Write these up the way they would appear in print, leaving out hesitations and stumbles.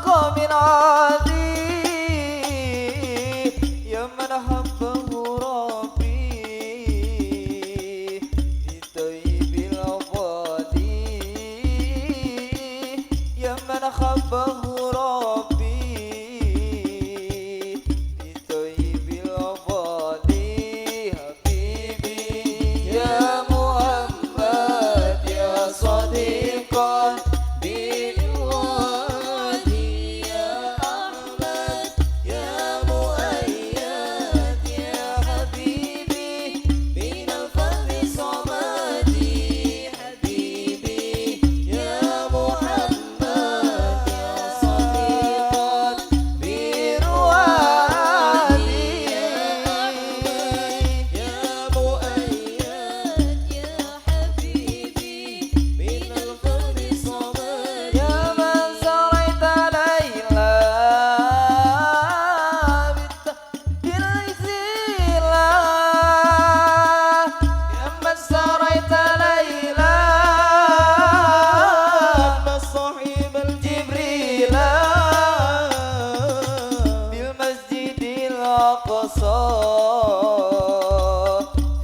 من عادي يا من حبه ربي في طيب الأبدي يا من حبه ربي في طيب الأبدي حبيبي يا محمد يا صديقا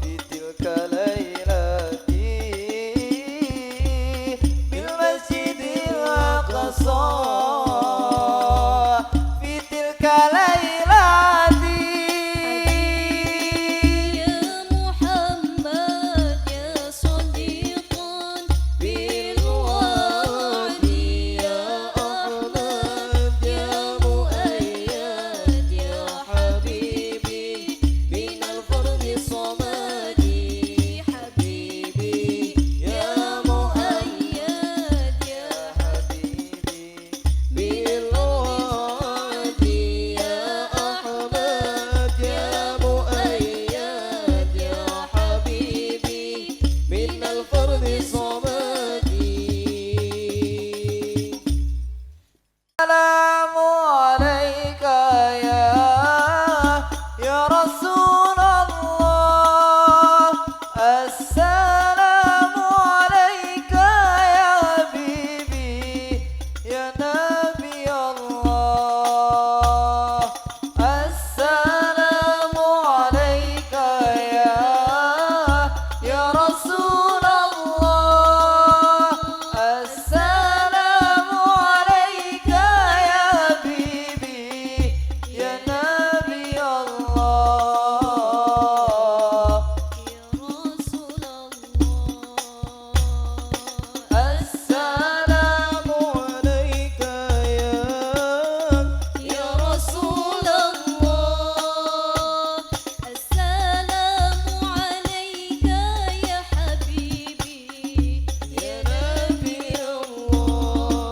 في تلك ليلة بالمسجد الأقصى في تلك ليلة يا محمد يا صديقا بالوعد يا أحمد يا مؤيد يا حبيبي من الفرد صمدي حبيبي يا مؤيد يا حبيبي بالوعد يا أحمد يا مؤيد يا حبيبي من الفرد صمدي. السلام عليك يا رسول الله السلام عليك يا حبيبي يا نبي الله السلام عليك يا رسول الله السلام عليك يا حبيبي يا نبي الله يا رسول الله السلام عليك يا رسول الله السلام عليك يا حبيبي يا نبي الله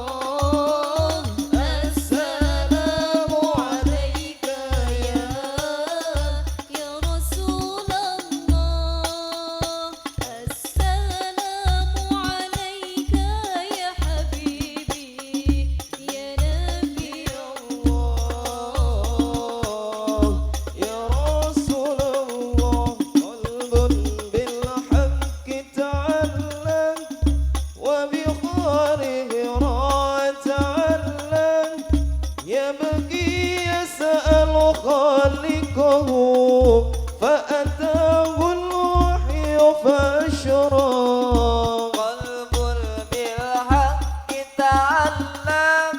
السلام عليك يا رسول الله السلام عليك يا حبيبي يا نبي الله يا رسول الله قلب بالحق تعلم وبخاره تعلم يبكي يسأل خالقه فأتاه الوحي فأشرق قلب بالحق تعلم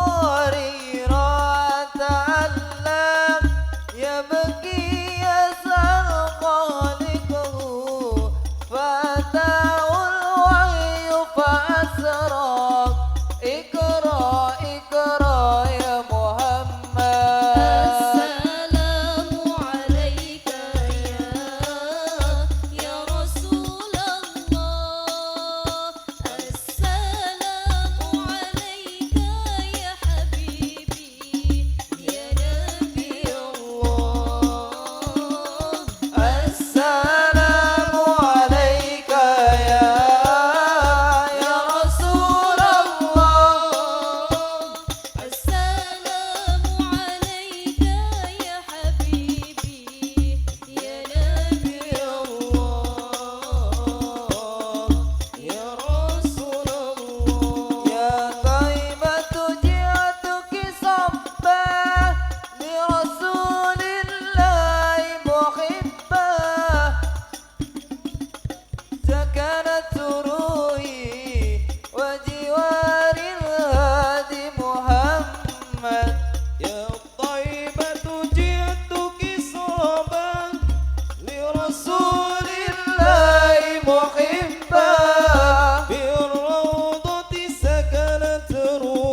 وبغاره تعلم يبكي يسأل خالقه فأتاه الوحي فأسرق اقرأ اقرأ يا محمد السلام عليك يا رسول الله السلام عليك يا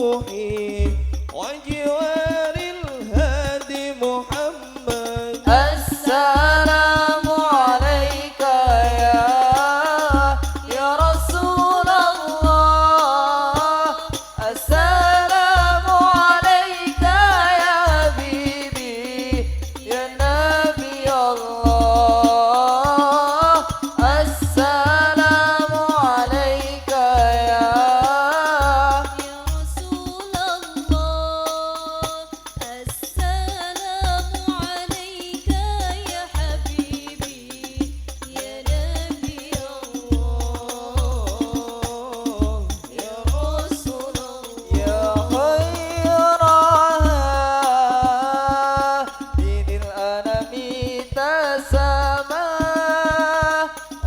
روحي وجوار الهادي محمد. السلام عليك يا رسول الله. السلام عليك يا حبيبي يا نبي الله. السلام عليك يا رسول الله. السلام عليك يا حبيبي يا نبي الله يا رسول الله. يا خير هادي للأنام تسامى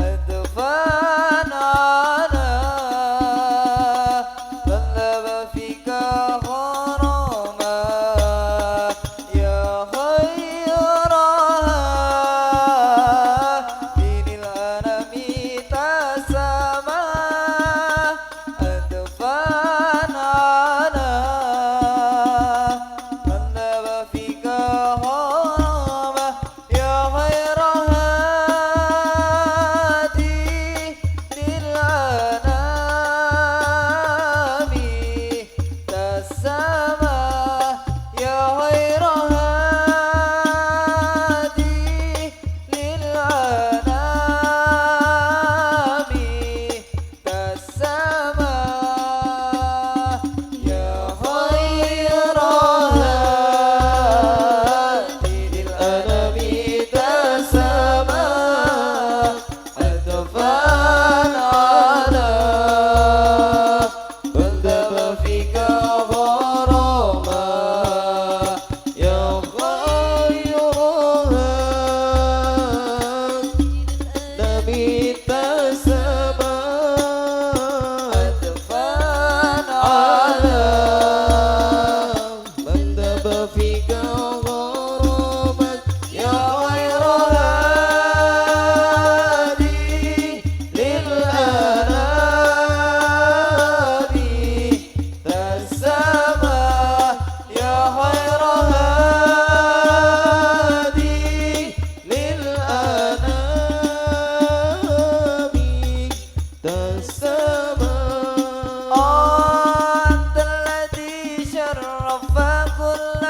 أدفان على طلب فيك غرامة. يا خير هادي للأنام تسامى أدفان على طلب فيك غرامة. يا خير هادي للأنام تسامى. يا خير هادي للأنام تسامى. يا خير هادي للأنام تسامى أدفان على بندب فيك غرامة. يا خير هادي تسامى أدفان على بندب فيك غرامة. يا خير هادي للأنام تسامى. يا خير هادي للأنام تسامى. أنت الذي شرف كل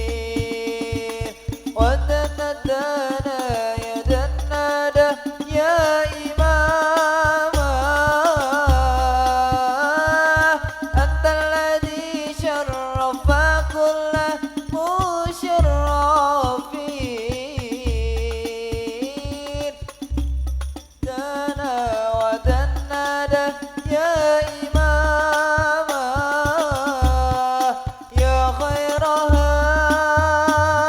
مشرفين وتندنا يد الندى يا إماما. أنت الذي شرف كل مشرفين دنا ودندا يا إماما. يا خير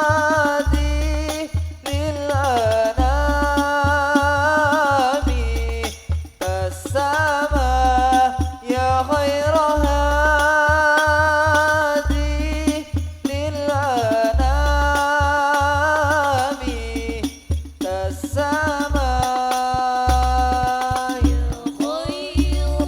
هادي للأنام تسامى. يا خير هادي للأنام تسامى. يا خير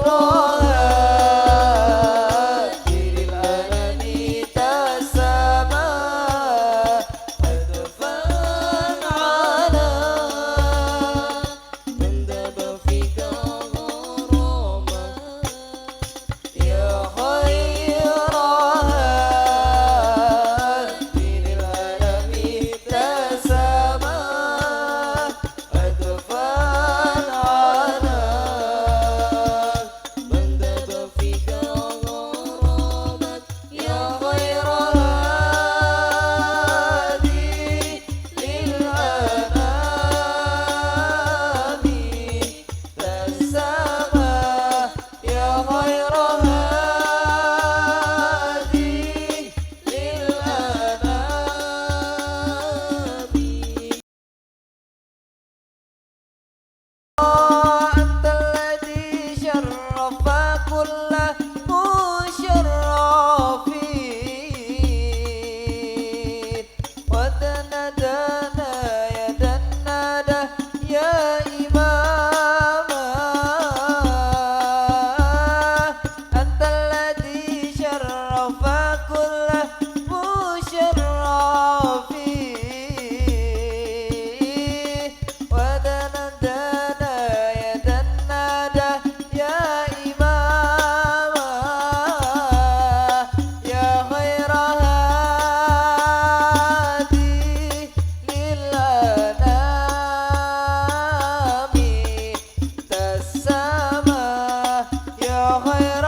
خير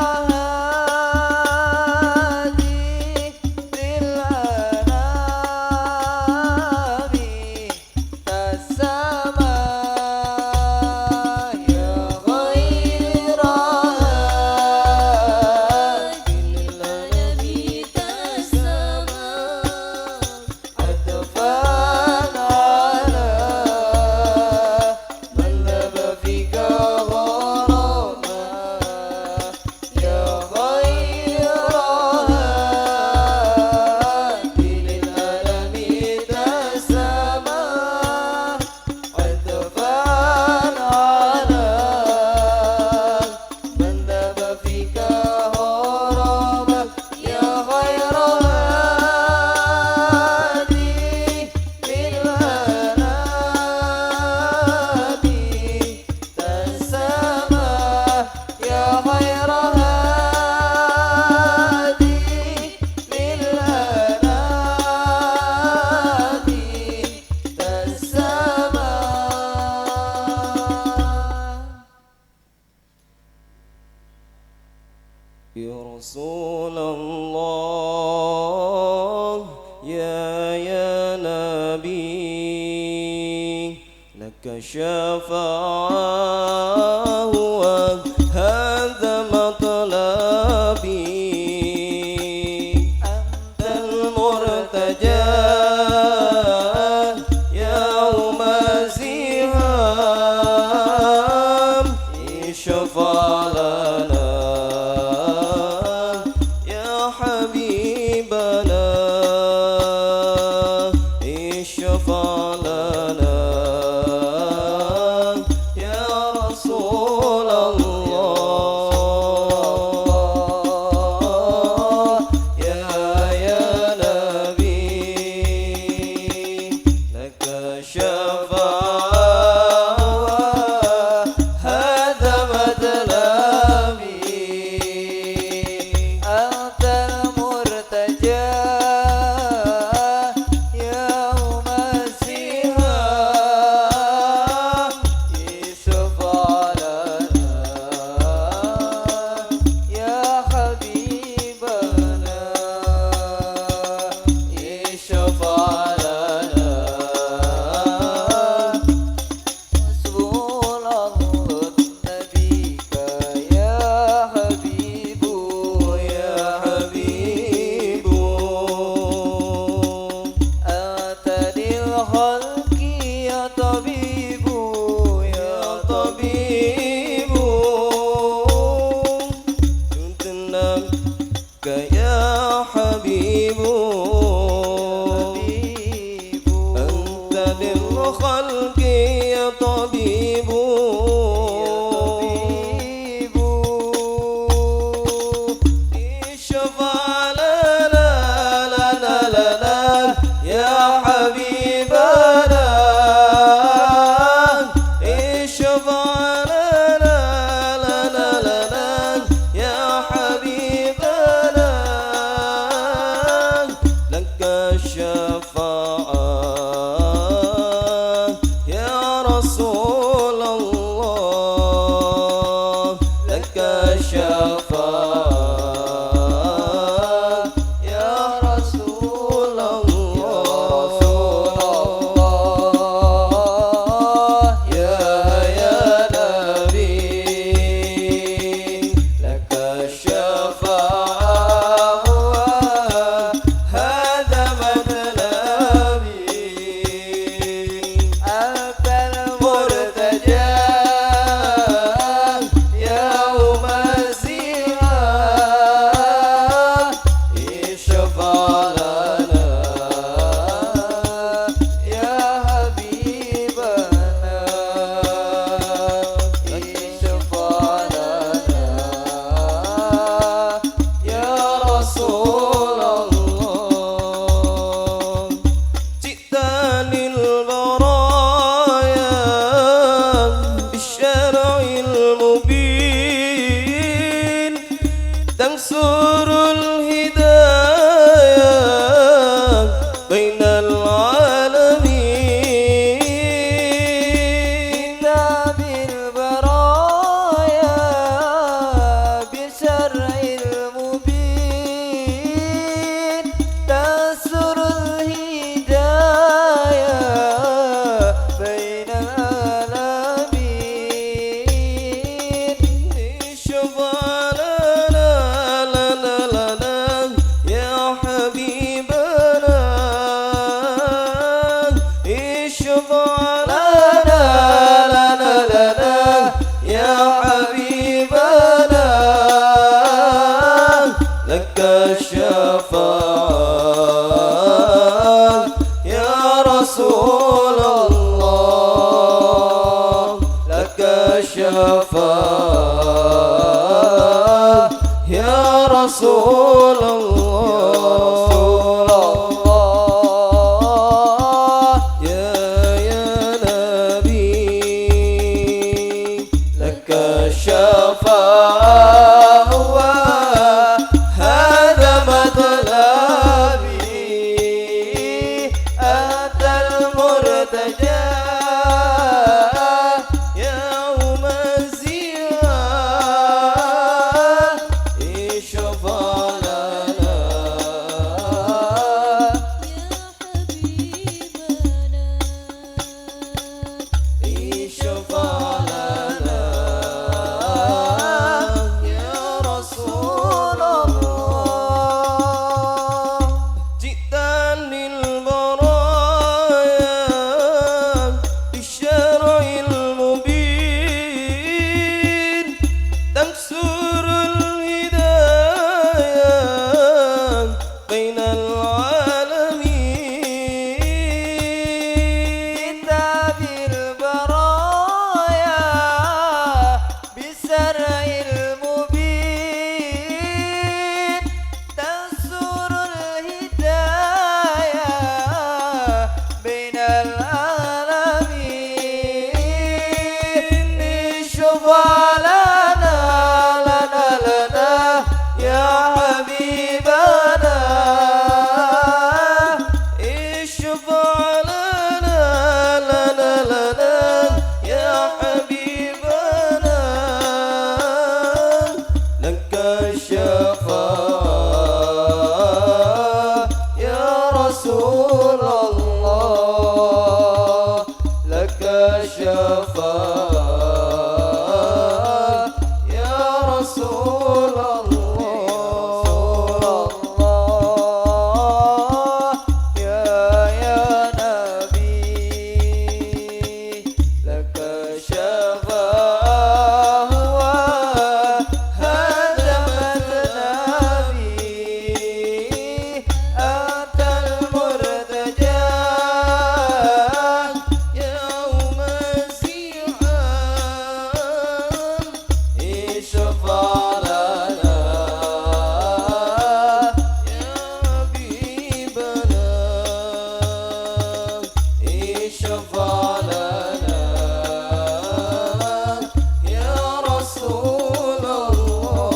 هادي للأنام تسامى يا خير هادي للعالم تسامى عطفا على من لب فيك غراما يا خير هادي للألم تسامى عطفا على من لب فيك غراما يا خير هادي للأنام تسامى يا خير هادي للأنام تسامى يا رسول الله يا نبي لك شفاعة وهذا مطلبي أنت المرتجى يوم الزحام اشفع لنا يا حبيبنا اشفع لنا يا رسول الله يا نبي لك شفاعة هذا مطلبي أنت المرتجى يوم الزحام اشفع لنا يا حبيبنا اشفع لنا رسول الله نبيك يا حبيب يا حبيب أنت للخلق يا طبيب يا طبيب جندناك يا حبيب حبيب أنت للخلق يا طبيب طبيب اشفع لنا يا حبيبنا اشفع لنا يا حبيبنا لك الشفاعة يا رسول الله لك الشفاعة يا رسول الله يا نبي لك الشفاعة هذا مطلبي أنت المرتجى يوم الزحام اشفع لنا يا حبيبنا اشفع لنا يا رسول الله جئت للبرايا بالشرع المبين تنصر الهداية بين العالمين بالبرايا اشفع لنا لنا لنا يا حبيبنا اشفع لنا لنا لنا يا حبيبنا لك الشفاعة يا رسول الله لك الشفاعة يا رسول الله يا نبي لك الشفاعة هذا مطلبي أنت المرتجى يوم الزيارة اشفع لنا اشفع لنا يا رسول الله جئت للبرايا بالشرع المبين تنصر الهداية بين العالمين جئت بالبرايا بالشرع المبين تنصر الهداية بين العالمين اشفع لنا لنا لنا يا حبيبنا اشفع لنا لنا لنا يا حبيبنا لك الشفاعة يا رسول الله لك الشفاعة يا رسول الله يا نبي لك الشفاعة هذا مطلبي أنت المرتجى يوم الزيارة اشفع لنا يا حبيبنا اشفع لنا يا رسول الله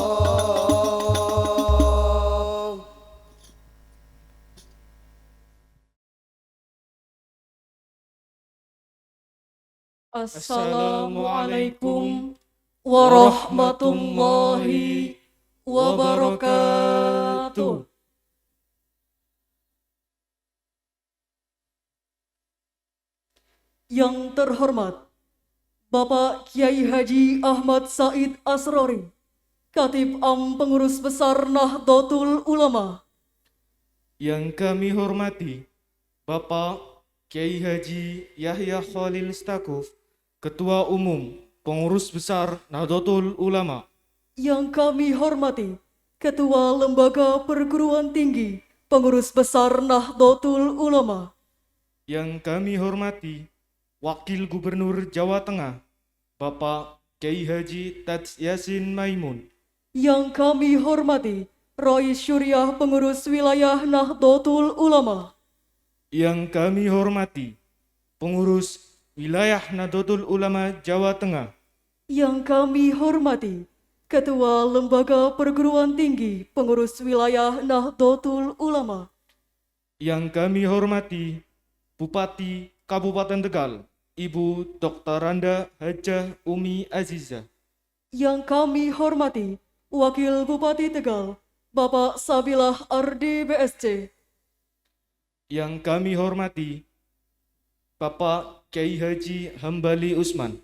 Assalamualaikum warahmatullahi wabarakatuh. Yang terhormat Bapak Kiai Haji Ahmad Said Asrori, Khatib Am Pengurus Besar Nahdlatul Ulama. Yang kami hormati Bapak Kiai Haji Yahya Khalil Stakuf, Ketua Umum Pengurus Besar Nahdlatul Ulama. Yang kami hormati Ketua Lembaga Perguruan Tinggi Pengurus Besar Nahdlatul Ulama. Yang kami hormati Wakil Gubernur Jawa Tengah Bapak Kiai Haji Tats Yasin Maimun. Yang kami hormati Rais Syuriah Pengurus Wilayah Nahdlatul Ulama. Yang kami hormati Pengurus Wilayah Nahdlatul Ulama Jawa Tengah. Yang kami hormati Ketua Lembaga Perguruan Tinggi Pengurus Wilayah Nahdlatul Ulama. Yang kami hormati Bupati Kabupaten Tegal, Ibu Dr. Randa Hajah Umi Aziza. Yang kami hormati Wakil Bupati Tegal, Bapak Sabilah Ardi BSC. Yang kami hormati Bapak Kiai Haji Hambali Usman.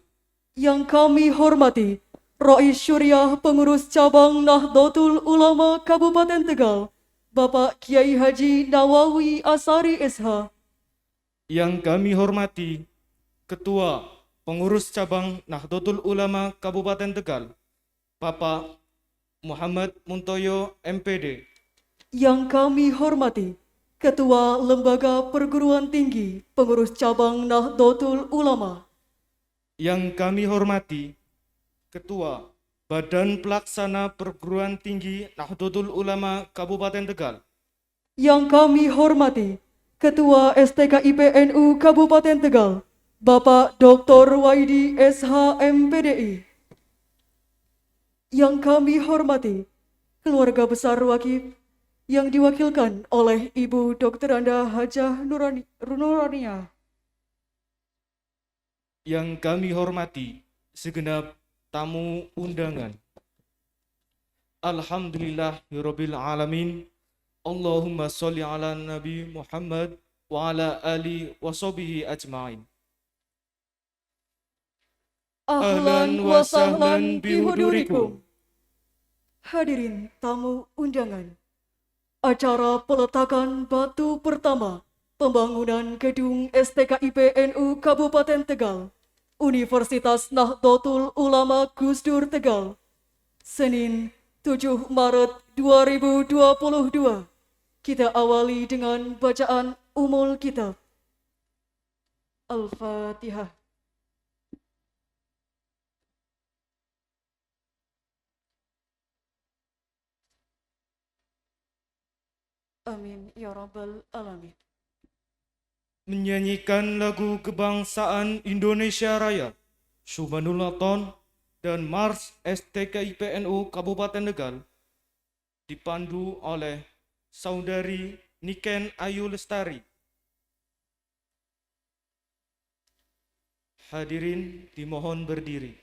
Yang kami hormati Rais Syuriah Pengurus Cabang Nahdlatul Ulama Kabupaten Tegal, Bapak Kiai Haji Nawawi Asari SH. Yang kami hormati Ketua Pengurus Cabang Nahdlatul Ulama Kabupaten Tegal, Bapak Muhammad Muntoyo MPD. Yang kami hormati Ketua Lembaga Perguruan Tinggi Pengurus Cabang Nahdlatul Ulama. Yang kami hormati Ketua Badan Pelaksana Perguruan Tinggi Nahdlatul Ulama Kabupaten Tegal. Yang kami hormati Ketua STKIP NU Kabupaten Tegal, Bapak Dr. Waidi SH MPDI. Yang kami hormati keluarga besar Wakif yang diwakilkan oleh Ibu Dr. Anda Hajah Nurania. Yang kami hormati segenap tamu undangan. Alhamdulillahirabbil alamin. Allahumma sholli ala Nabi Muhammad wa ala ali wa sahbihi ajmain. Ahlan wa sahlan bihudurikum. Hadirin tamu undangan, acara peletakan batu pertama pembangunan gedung STKIP NU Kabupaten Tegal, Universitas Nahdlatul Ulama Gus Dur Tegal, Senin 7 Maret 2022. Kita awali dengan bacaan Ummul Kitab. Al-Fatihah. Amin ya rabbal alamin. Menyanyikan lagu kebangsaan Indonesia Raya, Subhanul Laton dan Mars STKIP NU Kabupaten Tegal dipandu oleh Saudari Niken Ayu Lestari. Hadirin dimohon berdiri.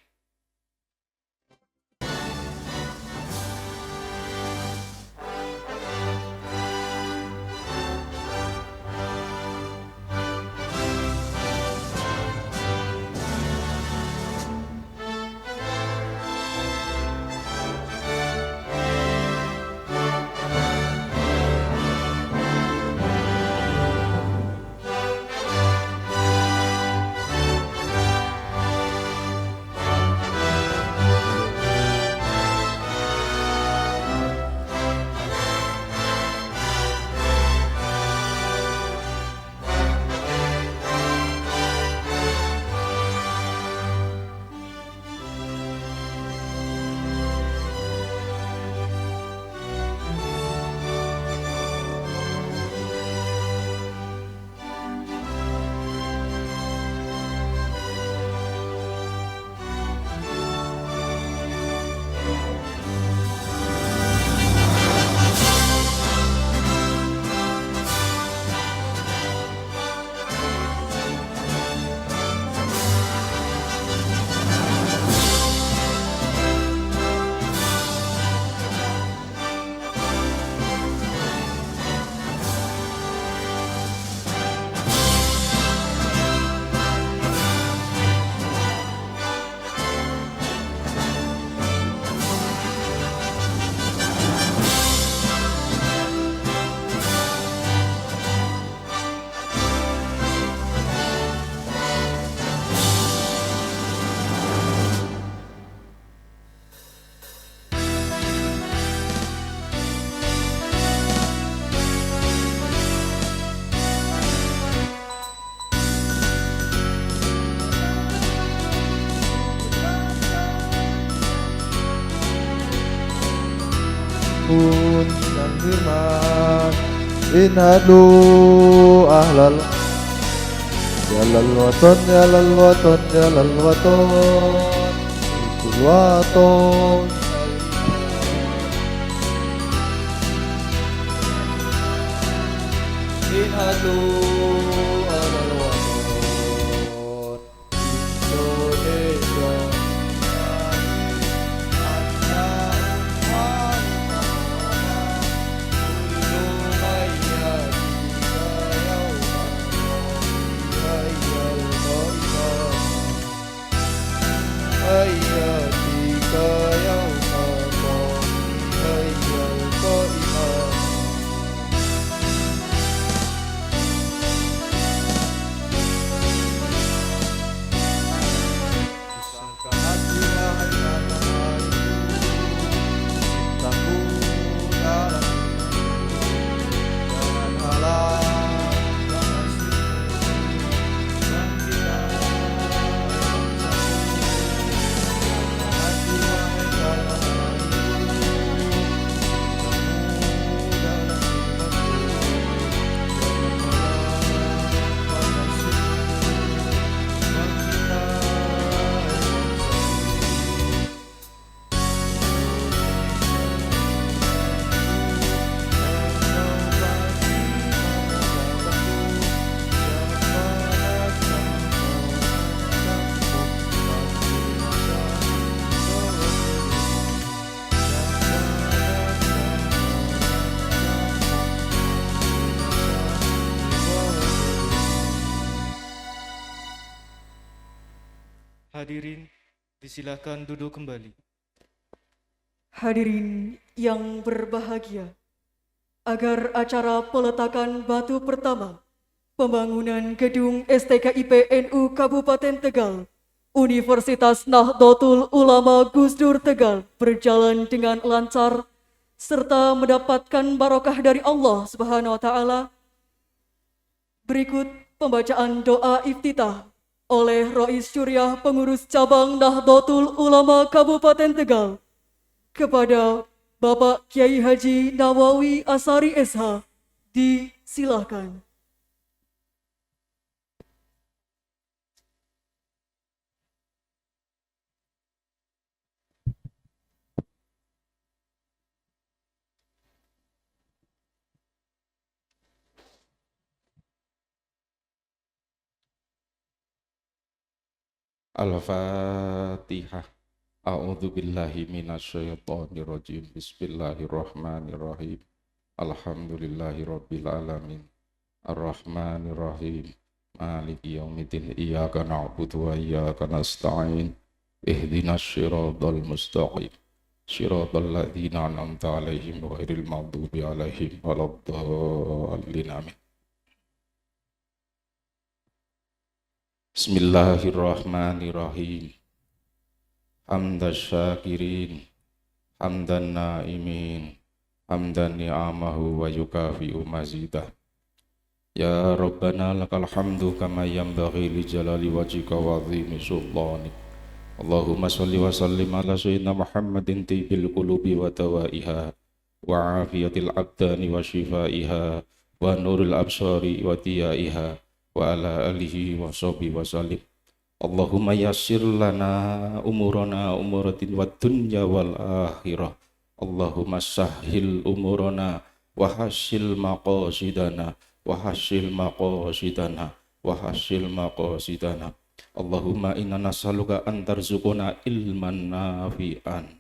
pun dan firman inhadu ahlal jalal waton jalal waton jalal waton ikul waton inhadu ahlal waton Indonesia. Hayati Hadirin, disilahkan duduk kembali. Hadirin yang berbahagia, agar acara peletakan batu pertama pembangunan gedung STKIP NU Kabupaten Tegal, Universitas Nahdlatul Ulama Gus Dur Tegal berjalan dengan lancar serta mendapatkan barokah dari Allah Subhanahu wa taala. Berikut pembacaan doa iftitah oleh Rais Syuriah Pengurus Cabang Nahdlatul Ulama Kabupaten Tegal kepada Bapak Kiai Haji Nawawi Asari SH. Disilahkan. Al-Fatihah. A'udzu billahi minasyaitonir rajim. Bismillahirrahmanirrahim. Alhamdulillahi rabbil alamin. Arrahmanir rahim. Maliki yaumiddin. Iyyaka na'budu wa iyyaka nasta'in. Ihdinas siratal mustaqim. Siratal ladzina an'amta 'alaihim ghairil maghdubi 'alaihim waladdallin. Amin. Bismillahirrahmanirrahim. Hamdan syakirin, hamdan naimin, hamdan ni'amahu wa yukafi'u mazidah. Ya Rabbana lakal hamdu kama yanbaghi li jalali wajhika wa 'azimi sultanik. Allahumma salli wa sallim ala sayyidina Muhammadin tibbil qulubi wa dawaiha wa afiyatil abdani wa shifaiha wa nuril absari wa diyaiha wa ala alihi wa sahbihi wa sallim. Allahumma yassir lana umurana umuratin wa dunya wal akhirah. Allahumma sahhil umurana wa hasil maqasidana wa hasil maqasidana wa hasil maqasidana. Allahumma inna nas'aluka an tarzuquna ilman nafi'an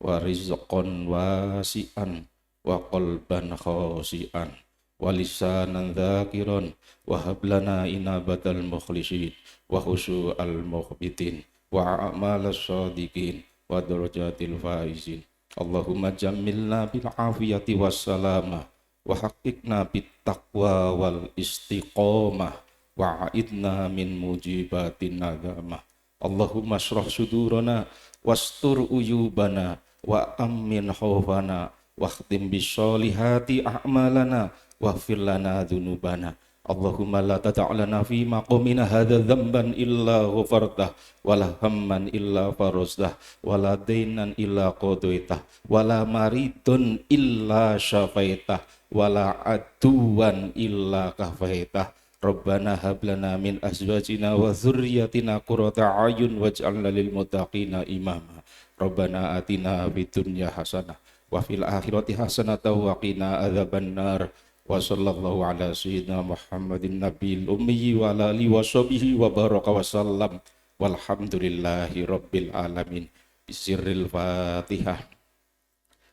wa rizqan wasi'an wa qalban khasi'an wa lisanan dzakiran wa hab lana inabatal mukhlisin wa khusyu'al mukhbitin wa a'malas shadiqin wa darajatil faizin. Allahumma jammilna bil afiyati wassalamah wa haqiqna bit taqwa wal istiqamah wa a'idna min mujibatin nadamah. Allahumma shrah sudurana wastur uyubana wa ammin khawfana wa khtim bisolihati a'malana waghfir lana dzunubana. Allahumma la tada'lana fi maqamina hadza dzamban illa ghafartah wala hamman illa farajtah wala dainan illa qadaitah wala maridun illa syafaitah wala aduwan illa kafaitah. Rabbana hab lana min azwajina wa dzurriyyatina qurrata a'yun waj'alna lil muttaqina imama. Rabbana atina fid dunya hasanah wa fil akhirati hasanah wa qina adzabannar. Wa sallallahu ala sayyidina Muhammadin nabiyil ummi wa ala alihi wa sahbihi wa baraka wa sallam. Walhamdulillahi rabbil alamin. Bisirril Fatihah.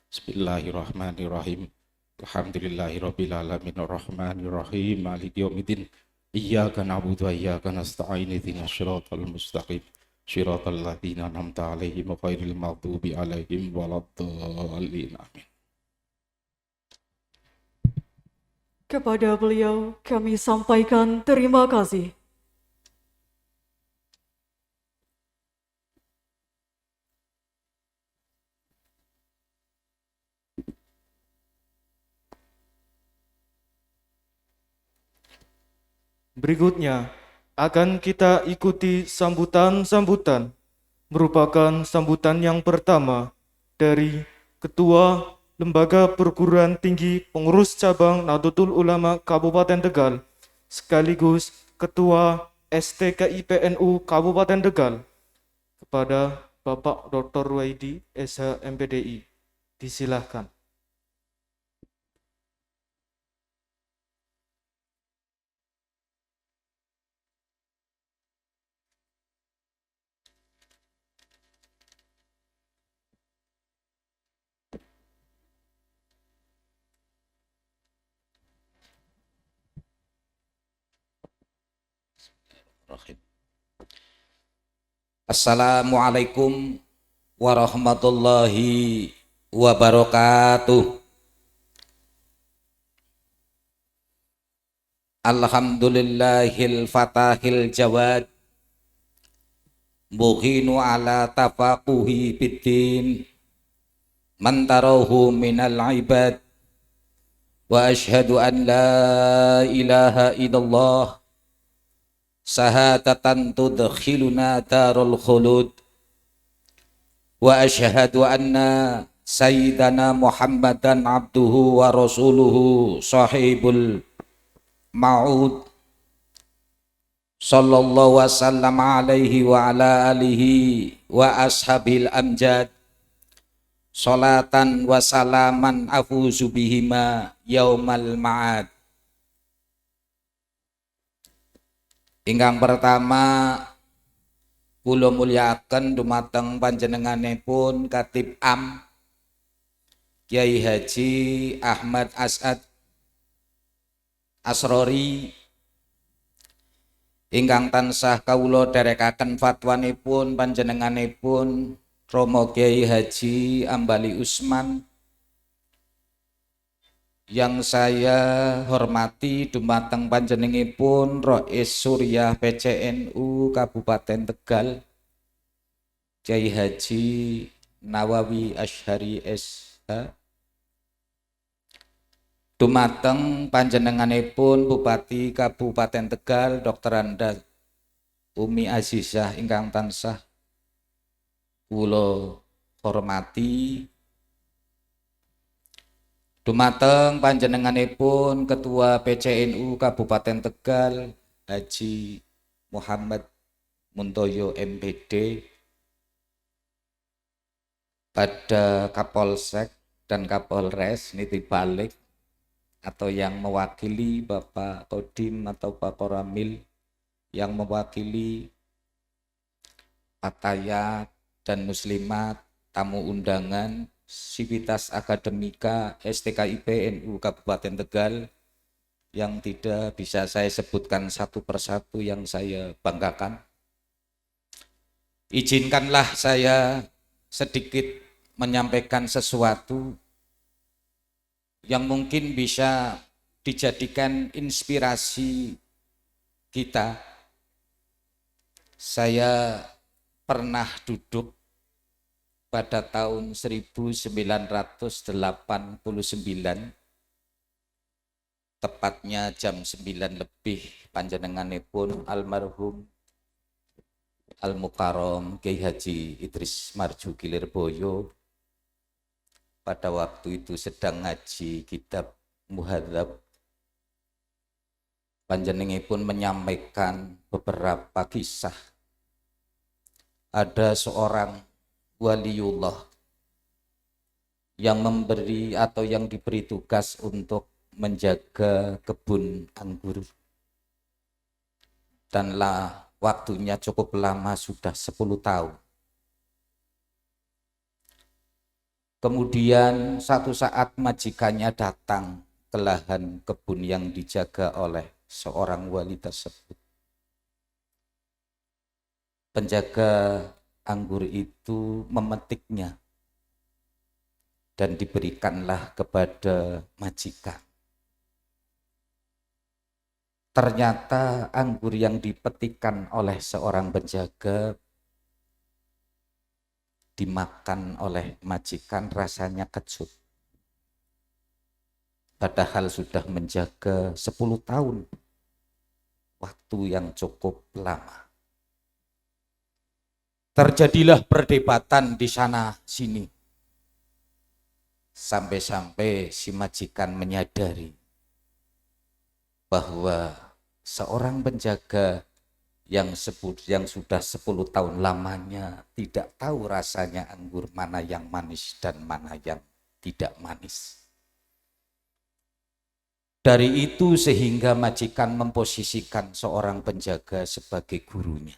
Bismillahirrahmanirrahim. Alhamdulillahi rabbil alamin arrahmanir rahim maliki yaumiddin. Iyyaka na'budu wa iyyaka nasta'in ihdinas siratal mustaqim. Siratal ladzina an'amta 'alaihim ghairil maghdubi 'alaihim waladdallin. Amin. Kepada beliau kami sampaikan terima kasih. Berikutnya akan kita ikuti sambutan-sambutan. Merupakan sambutan yang pertama dari Ketua Lembaga Perguruan Tinggi Pengurus Cabang Nahdlatul Ulama Kabupaten Tegal sekaligus Ketua STKIP NU Kabupaten Tegal kepada Bapak Dr. Waidi SH MPDI. Disilahkan. Assalamualaikum warahmatullahi wabarakatuh. Alhamdulillahil fatahil jawad, mughinu ala tafaquhi biddin, man tarahu minal ibad, wa ashhadu an la ilaha illallah sahadatan tudkhiluna darul khulud, wa ashhadu anna sayyidana Muhammadan abduhu wa rasuluhu sahibul ma'ud sallallahu wasallam alaihi wa ala alihi wa ashabil amjad salatan wa salaman afuzu bihima yaumal ma'ad. Ingkang pertama kula mulyakaken dumateng panjenenganipun Khatib Am Kyai Haji Ahmad As'ad Asrori ingkang tansah kawula derekaken fatwanipun panjenenganipun Romo Kyai Haji Ambali Usman, yang saya hormati dumateng panjenenganipun Rais Suriah PCNU Kabupaten Tegal Kyai Haji Nawawi Asy'ari SH, dumateng panjenenganipun Bupati Kabupaten Tegal Dr. Anda Umi Azizah ingkang tansah kula hormati, dumateng panjenenganipun Ketua PCNU Kabupaten Tegal Haji Muhammad Muntoyo MPD, pada Kapolsek dan Kapolres niti balik atau yang mewakili Bapak Kodim atau Pak Koramil, yang mewakili Patayat dan Muslimat, tamu undangan, Sivitas Akademika STKIP NU Kabupaten Tegal, yang tidak bisa saya sebutkan satu persatu yang saya banggakan. Izinkanlah saya sedikit menyampaikan sesuatu yang mungkin bisa dijadikan inspirasi kita. Saya pernah duduk pada tahun 1989, tepatnya jam 9 lebih, panjenenganipun almarhum Al-Mukarram Kyai Haji Idris Marjuki Lirboyo pada waktu itu sedang ngaji kitab Muhadzab. Panjenenganipun menyampaikan beberapa kisah. Ada seorang waliullah yang memberi atau yang diberi tugas untuk menjaga kebun anggur, dan waktunya cukup lama, sudah 10 tahun. Kemudian satu saat majikannya datang ke lahan kebun yang dijaga oleh seorang wali tersebut. Penjaga anggur itu memetiknya dan diberikanlah kepada majikan. Ternyata anggur yang dipetikkan oleh seorang penjaga dimakan oleh majikan, rasanya kecut. Padahal sudah menjaga 10 tahun, waktu yang cukup lama. Terjadilah perdebatan di sana sini, sampai-sampai si majikan menyadari bahwa seorang penjaga yang sudah 10 tahun lamanya tidak tahu rasanya anggur mana yang manis dan mana yang tidak manis. Dari itu sehingga majikan memposisikan seorang penjaga sebagai gurunya.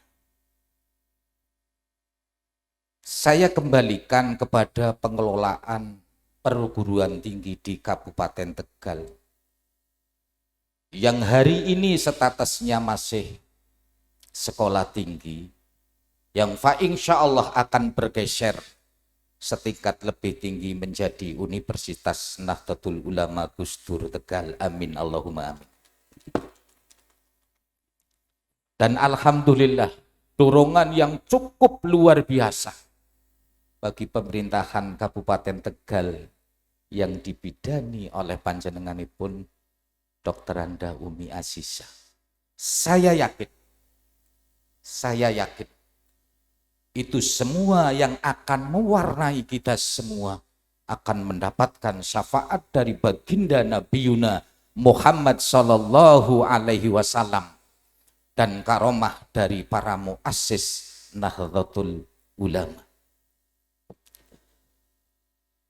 Saya kembalikan kepada pengelolaan perguruan tinggi di Kabupaten Tegal, yang hari ini statusnya masih sekolah tinggi, yang insya Allah akan bergeser setingkat lebih tinggi menjadi Universitas Nahdlatul Ulama Gus Dur Tegal. Amin Allahumma amin. Dan alhamdulillah dorongan yang cukup luar biasa bagi pemerintahan Kabupaten Tegal yang dibidani oleh panjenenganipun Dr. Anda Umi Azizah. Saya yakin itu semua yang akan mewarnai kita semua akan mendapatkan syafaat dari baginda Nabi Yuna Muhammad sallallahu alaihi wasallam dan karomah dari para muassis Nahdlatul Ulama.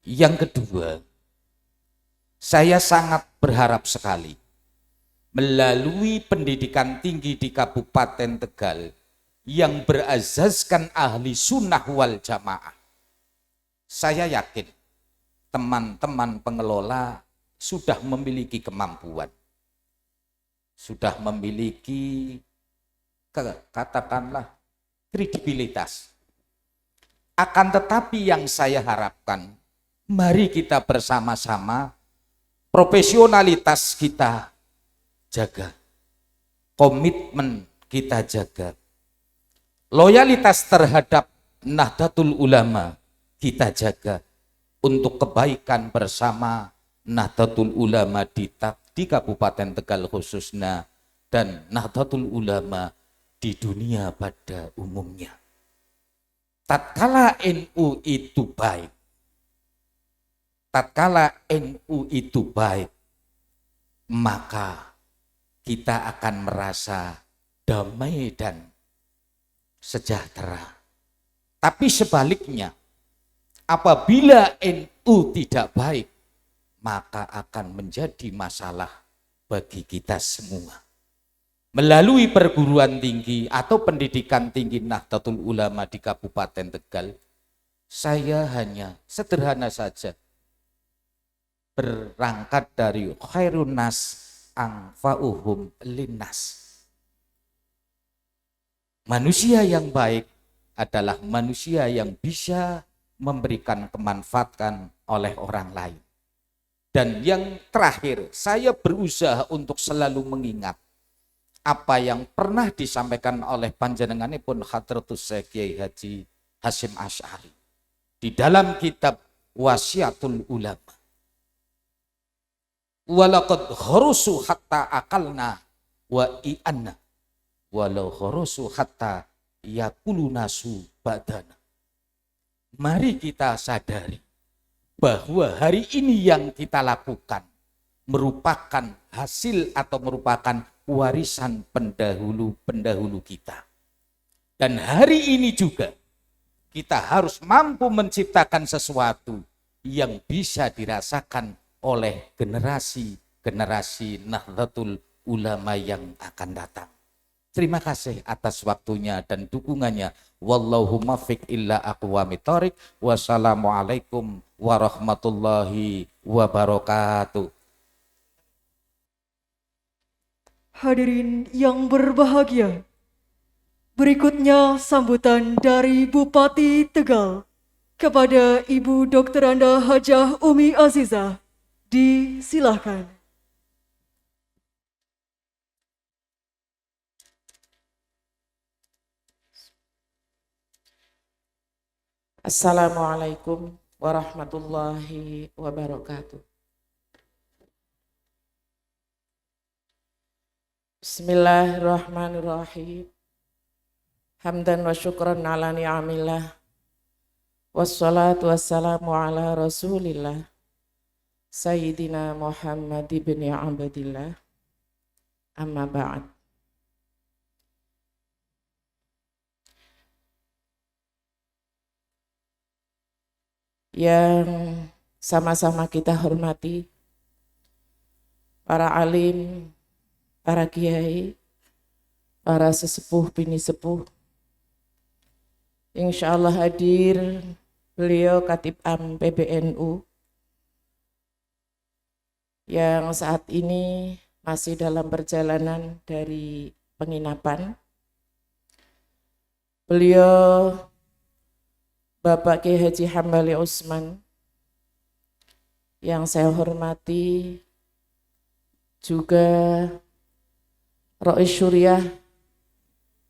Yang kedua, saya sangat berharap sekali melalui pendidikan tinggi di Kabupaten Tegal yang berazaskan ahli sunnah wal jamaah. Saya yakin teman-teman pengelola sudah memiliki kemampuan, sudah memiliki katakanlah kredibilitas. Akan tetapi yang saya harapkan, mari kita bersama-sama profesionalitas kita jaga, komitmen kita jaga, loyalitas terhadap Nahdlatul Ulama kita jaga untuk kebaikan bersama Nahdlatul Ulama di Kabupaten Tegal khususnya dan Nahdlatul Ulama di dunia pada umumnya. Tatkala NU itu baik, maka kita akan merasa damai dan sejahtera. Tapi sebaliknya, apabila NU tidak baik, maka akan menjadi masalah bagi kita semua. Melalui perguruan tinggi atau pendidikan tinggi Nahdlatul Ulama di Kabupaten Tegal, saya hanya sederhana saja berangkat dari khairun nas anfa'uhum linnas. Manusia yang baik adalah manusia yang bisa memberikan kemanfaatan oleh orang lain. Dan yang terakhir, saya berusaha untuk selalu mengingat apa yang pernah disampaikan oleh panjenenganipun Hadratus Syekh Kiai Haji Hasyim Asy'ari di dalam kitab Wasiatul Ulama. Walaqad kharusu hatta akalna wa i'anna walau kharusu hatta yakulunasu badana. Mari kita sadari bahwa hari ini yang kita lakukan merupakan hasil atau merupakan warisan pendahulu kita. Dan hari ini juga kita harus mampu menciptakan sesuatu yang bisa dirasakan oleh generasi Nahdlatul Ulama yang akan datang. Terima kasih atas waktunya dan dukungannya. Wallahu muwaffiq illa aqwamit thoriq. Wassalamualaikum warahmatullahi wabarakatuh. Hadirin yang berbahagia, berikutnya sambutan dari Bupati Tegal kepada Ibu Dr. Anda Hajah Umi Azizah. Disilahkan. Assalamualaikum warahmatullahi wabarakatuh. Bismillahirrahmanirrahim. Hamdan wa syukran ala ni'amillah. Wassalatu wassalamu ala rasulillah. Sayyidina Muhammad ibn Abdillah. Amma ba'd. Yang sama-sama kita hormati, para alim, para kiai, para sesepuh bini sepuh. Insya Allah hadir beliau Katib Am PBNU yang saat ini masih dalam perjalanan dari penginapan. beliau Bapak Kiai Haji Hambali Usman yang saya hormati, juga Rois Syuriah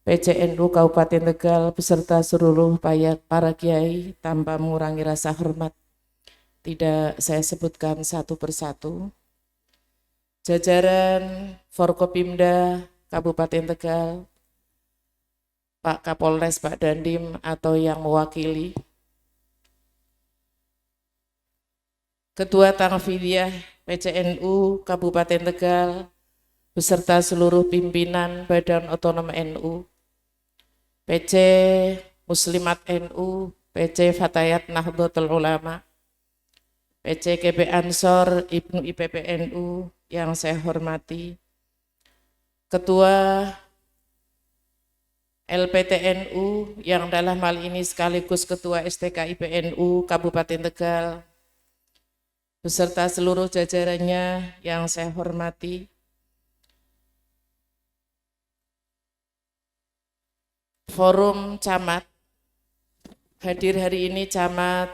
PCNU Kabupaten Tegal beserta seluruh para kiai, tanpa mengurangi rasa hormat tidak saya sebutkan satu persatu. Jajaran Forkopimda Kabupaten Tegal, Pak Kapolres, Pak Dandim atau yang mewakili, Ketua Tanfidiyah PCNU Kabupaten Tegal beserta seluruh pimpinan Badan Otonom NU, PC Muslimat NU, PC Fatayat Nahdlatul Ulama, PC KB Ansor Ibnu IPPNU yang saya hormati, Ketua LPTNU yang dalam hal ini sekaligus Ketua STK IPNU Kabupaten Tegal, beserta seluruh jajarannya yang saya hormati, Forum Camat, hadir hari ini Camat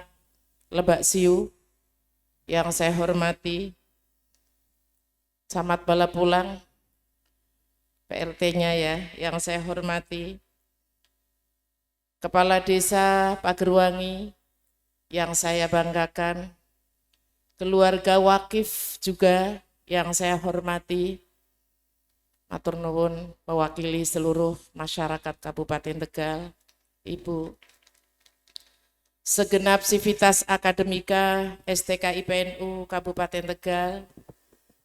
Lebak Siu yang saya hormati, Camat Balapulang, PRT-nya ya yang saya hormati, Kepala Desa Pagerwangi yang saya banggakan, keluarga wakif juga yang saya hormati, matur nuwun mewakili seluruh masyarakat Kabupaten Tegal, Ibu. Segenap sivitas akademika STK IPNU Kabupaten Tegal,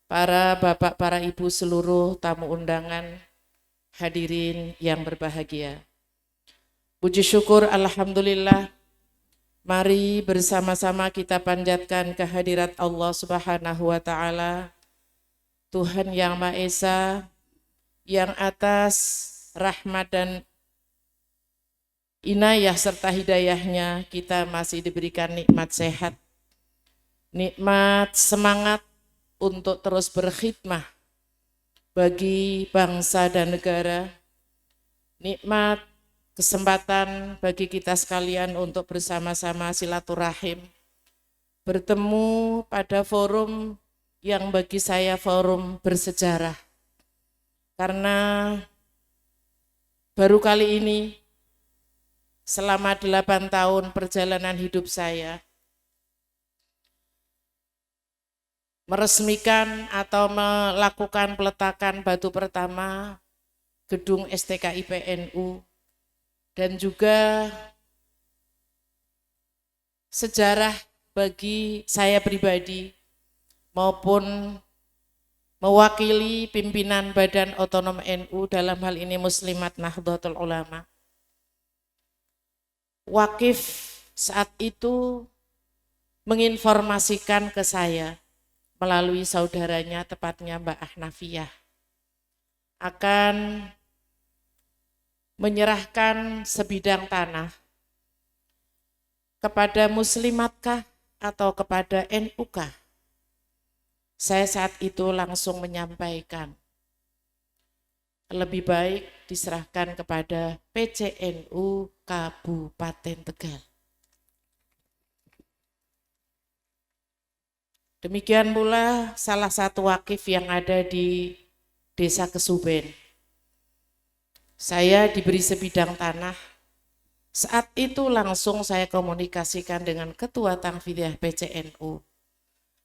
para bapak, para ibu, seluruh tamu undangan, hadirin yang berbahagia. Puji syukur alhamdulillah, mari bersama-sama kita panjatkan kehadirat Allah Subhanahu wa Ta'ala, Tuhan yang Maha Esa, yang atas rahmat dan inayah serta hidayahnya kita masih diberikan nikmat sehat, nikmat semangat untuk terus berkhidmah bagi bangsa dan negara, nikmat kesempatan bagi kita sekalian untuk bersama-sama silaturahim, bertemu pada forum yang bagi saya forum bersejarah. Karena baru kali ini selama 8 tahun perjalanan hidup saya meresmikan atau melakukan peletakan batu pertama gedung STK IPNU, dan juga sejarah bagi saya pribadi maupun mewakili pimpinan Badan Otonom NU dalam hal ini Muslimat Nahdlatul Ulama. Wakif saat itu menginformasikan ke saya melalui saudaranya, tepatnya Mbak Ahnafiyah, akan menyerahkan sebidang tanah kepada muslimatkah atau kepada NU-kah. Saya saat itu langsung menyampaikan, lebih baik diserahkan kepada PCNU Kabupaten Tegal. Demikian pula salah satu wakif yang ada di Desa Kesuben. Saya diberi sebidang tanah. Saat itu langsung saya komunikasikan dengan Ketua Tanfidiyah PCNU.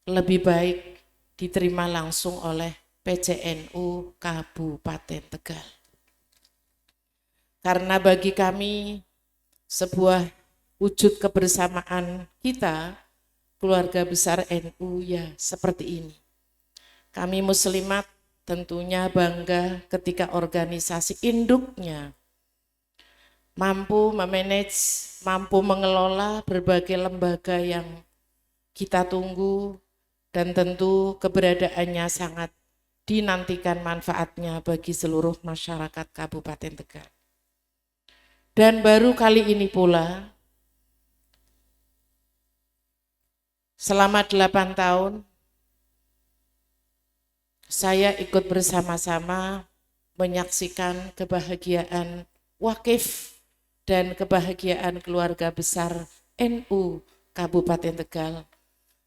Lebih baik diterima langsung oleh PCNU Kabupaten Tegal. Karena bagi kami sebuah wujud kebersamaan kita, keluarga besar NU ya seperti ini. Kami muslimat tentunya bangga ketika organisasi induknya mampu memanage, mampu mengelola berbagai lembaga yang kita tunggu, dan tentu keberadaannya sangat dinantikan manfaatnya bagi seluruh masyarakat Kabupaten Tegal. Dan baru kali ini pula, selama 8 tahun, saya ikut bersama-sama menyaksikan kebahagiaan wakif dan kebahagiaan keluarga besar NU Kabupaten Tegal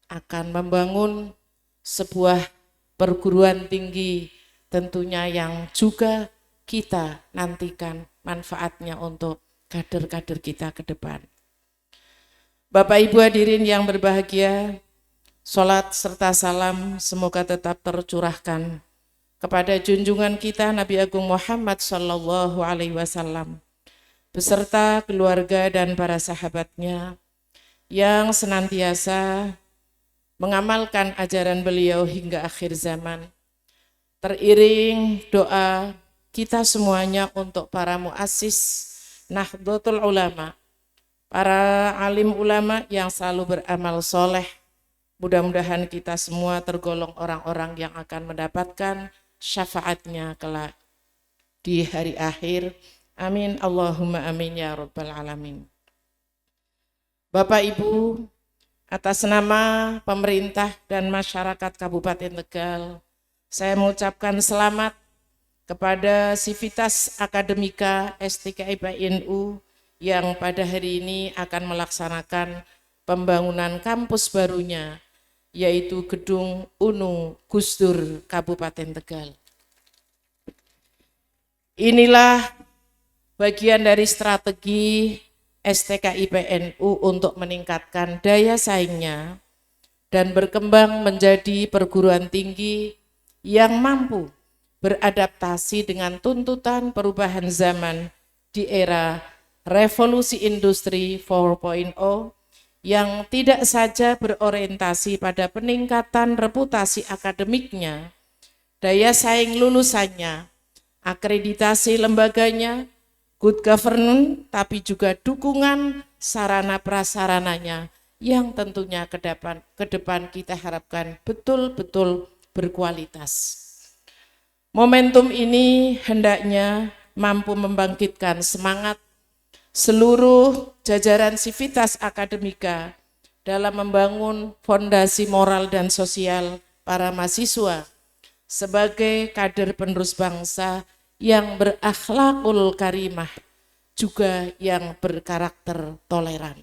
akan membangun sebuah perguruan tinggi tentunya yang juga kita nantikan manfaatnya untuk kader-kader kita ke depan. Bapak Ibu hadirin yang berbahagia, salat serta salam semoga tetap tercurahkan kepada junjungan kita Nabi Agung Muhammad Sallallahu Alaihi Wasallam beserta keluarga dan para sahabatnya yang senantiasa mengamalkan ajaran beliau hingga akhir zaman. Teriring doa kita semuanya untuk para muassis Nahdlatul Ulama, para alim ulama yang selalu beramal soleh. Mudah-mudahan kita semua tergolong orang-orang yang akan mendapatkan syafaatnya kelak di hari akhir. Amin Allahumma amin ya rabbal alamin. Bapak Ibu, atas nama pemerintah dan masyarakat Kabupaten Tegal, saya mengucapkan selamat kepada Sivitas Akademika STKIPNU yang pada hari ini akan melaksanakan pembangunan kampus barunya, yaitu Gedung UNU Gus Dur Kabupaten Tegal. Inilah bagian dari strategi STKIPNU untuk meningkatkan daya saingnya dan berkembang menjadi perguruan tinggi yang mampu beradaptasi dengan tuntutan perubahan zaman di era revolusi industri 4.0 yang tidak saja berorientasi pada peningkatan reputasi akademiknya, daya saing lulusannya, akreditasi lembaganya, good governance, tapi juga dukungan sarana prasarananya yang tentunya ke depan kita harapkan betul-betul berkualitas. Momentum ini hendaknya mampu membangkitkan semangat seluruh jajaran Sivitas Akademika dalam membangun fondasi moral dan sosial para mahasiswa sebagai kader penerus bangsa yang berakhlakul karimah, juga yang berkarakter toleran.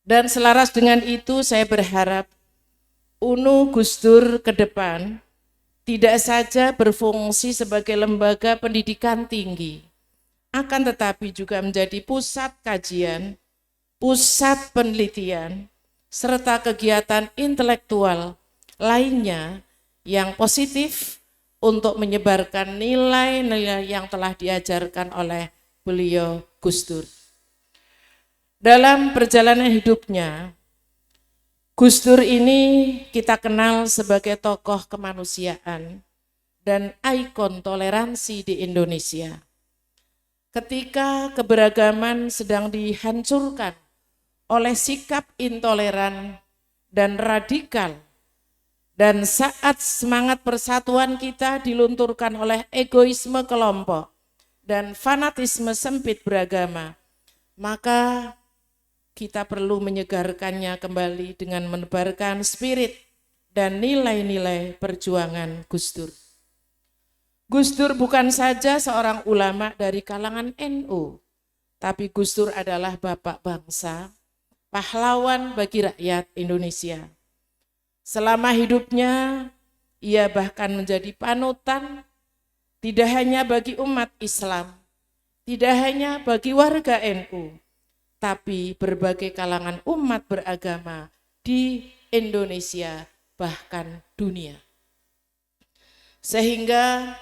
Dan selaras dengan itu saya berharap UNU Gus Dur ke depan tidak saja berfungsi sebagai lembaga pendidikan tinggi, akan tetapi juga menjadi pusat kajian, pusat penelitian, serta kegiatan intelektual lainnya yang positif untuk menyebarkan nilai-nilai yang telah diajarkan oleh beliau Gus Dur. Dalam perjalanan hidupnya, Gus Dur ini kita kenal sebagai tokoh kemanusiaan dan ikon toleransi di Indonesia. Ketika keberagaman sedang dihancurkan oleh sikap intoleran dan radikal, dan saat semangat persatuan kita dilunturkan oleh egoisme kelompok dan fanatisme sempit beragama, maka kita perlu menyegarkannya kembali dengan menebarkan spirit dan nilai-nilai perjuangan Gus Dur. Gus Dur bukan saja seorang ulama dari kalangan NU, tapi Gus Dur adalah bapak bangsa, pahlawan bagi rakyat Indonesia. Selama hidupnya, ia bahkan menjadi panutan tidak hanya bagi umat Islam, tidak hanya bagi warga NU, tapi berbagai kalangan umat beragama di Indonesia, bahkan dunia. Sehingga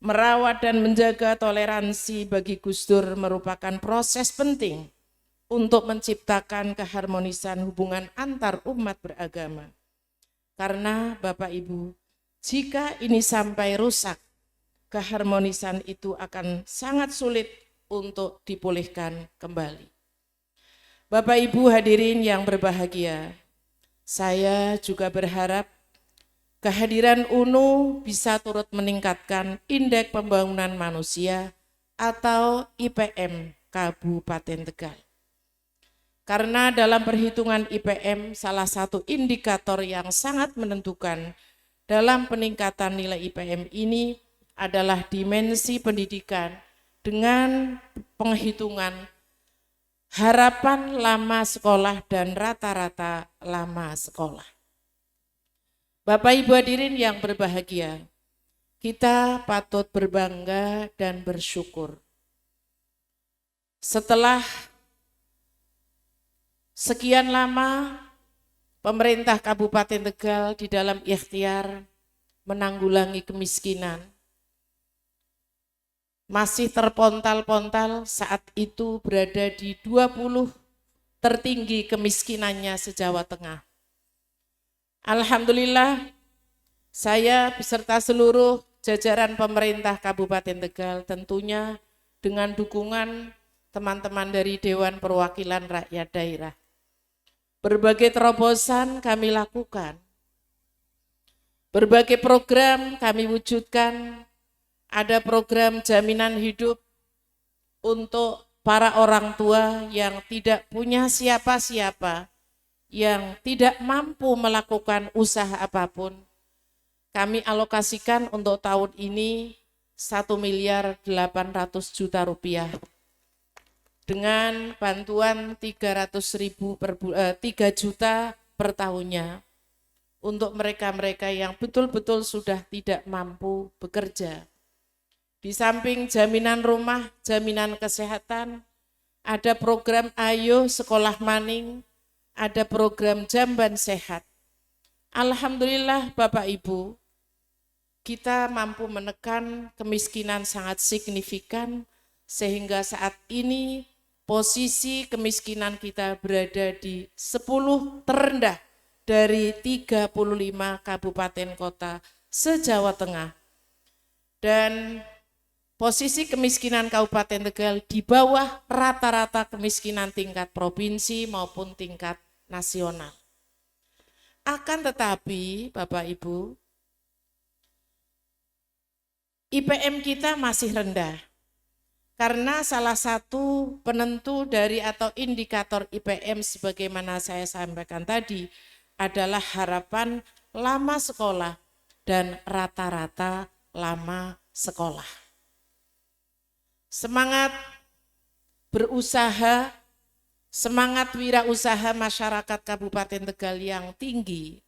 merawat dan menjaga toleransi bagi Gus Dur merupakan proses penting untuk menciptakan keharmonisan hubungan antar umat beragama. Karena Bapak Ibu, jika ini sampai rusak, keharmonisan itu akan sangat sulit untuk dipulihkan kembali. Bapak Ibu hadirin yang berbahagia, saya juga berharap kehadiran UNU bisa turut meningkatkan indeks pembangunan manusia atau IPM Kabupaten Tegal. Karena dalam perhitungan IPM, salah satu indikator yang sangat menentukan dalam peningkatan nilai IPM ini adalah dimensi pendidikan dengan penghitungan harapan lama sekolah dan rata-rata lama sekolah. Bapak Ibu hadirin yang berbahagia, kita patut berbangga dan bersyukur. Setelah sekian lama pemerintah Kabupaten Tegal di dalam ikhtiar menanggulangi kemiskinan, masih terpontal-pontal saat itu berada di 20 tertinggi kemiskinannya se-Jawa Tengah. Alhamdulillah, saya beserta seluruh jajaran pemerintah Kabupaten Tegal tentunya dengan dukungan teman-teman dari Dewan Perwakilan Rakyat Daerah. Berbagai terobosan kami lakukan, berbagai program kami wujudkan. Ada program jaminan hidup untuk para orang tua yang tidak punya siapa-siapa, yang tidak mampu melakukan usaha apapun. Kami alokasikan untuk tahun ini 1.800.000.000 rupiah dengan bantuan 300.000 3 juta per tahunnya untuk mereka-mereka yang betul-betul sudah tidak mampu bekerja. Di samping jaminan rumah, jaminan kesehatan, ada program Ayo Sekolah Maning, ada program Jamban Sehat. Alhamdulillah Bapak Ibu, kita mampu menekan kemiskinan sangat signifikan sehingga saat ini posisi kemiskinan kita berada di 10 terendah dari 35 kabupaten kota se-Jawa Tengah. Dan posisi kemiskinan Kabupaten Tegal di bawah rata-rata kemiskinan tingkat provinsi maupun tingkat nasional. Akan tetapi, Bapak Ibu, IPM kita masih rendah. Karena salah satu penentu dari atau indikator IPM sebagaimana saya sampaikan tadi adalah harapan lama sekolah dan rata-rata lama sekolah. Semangat berusaha, semangat wirausaha masyarakat Kabupaten Tegal yang tinggi,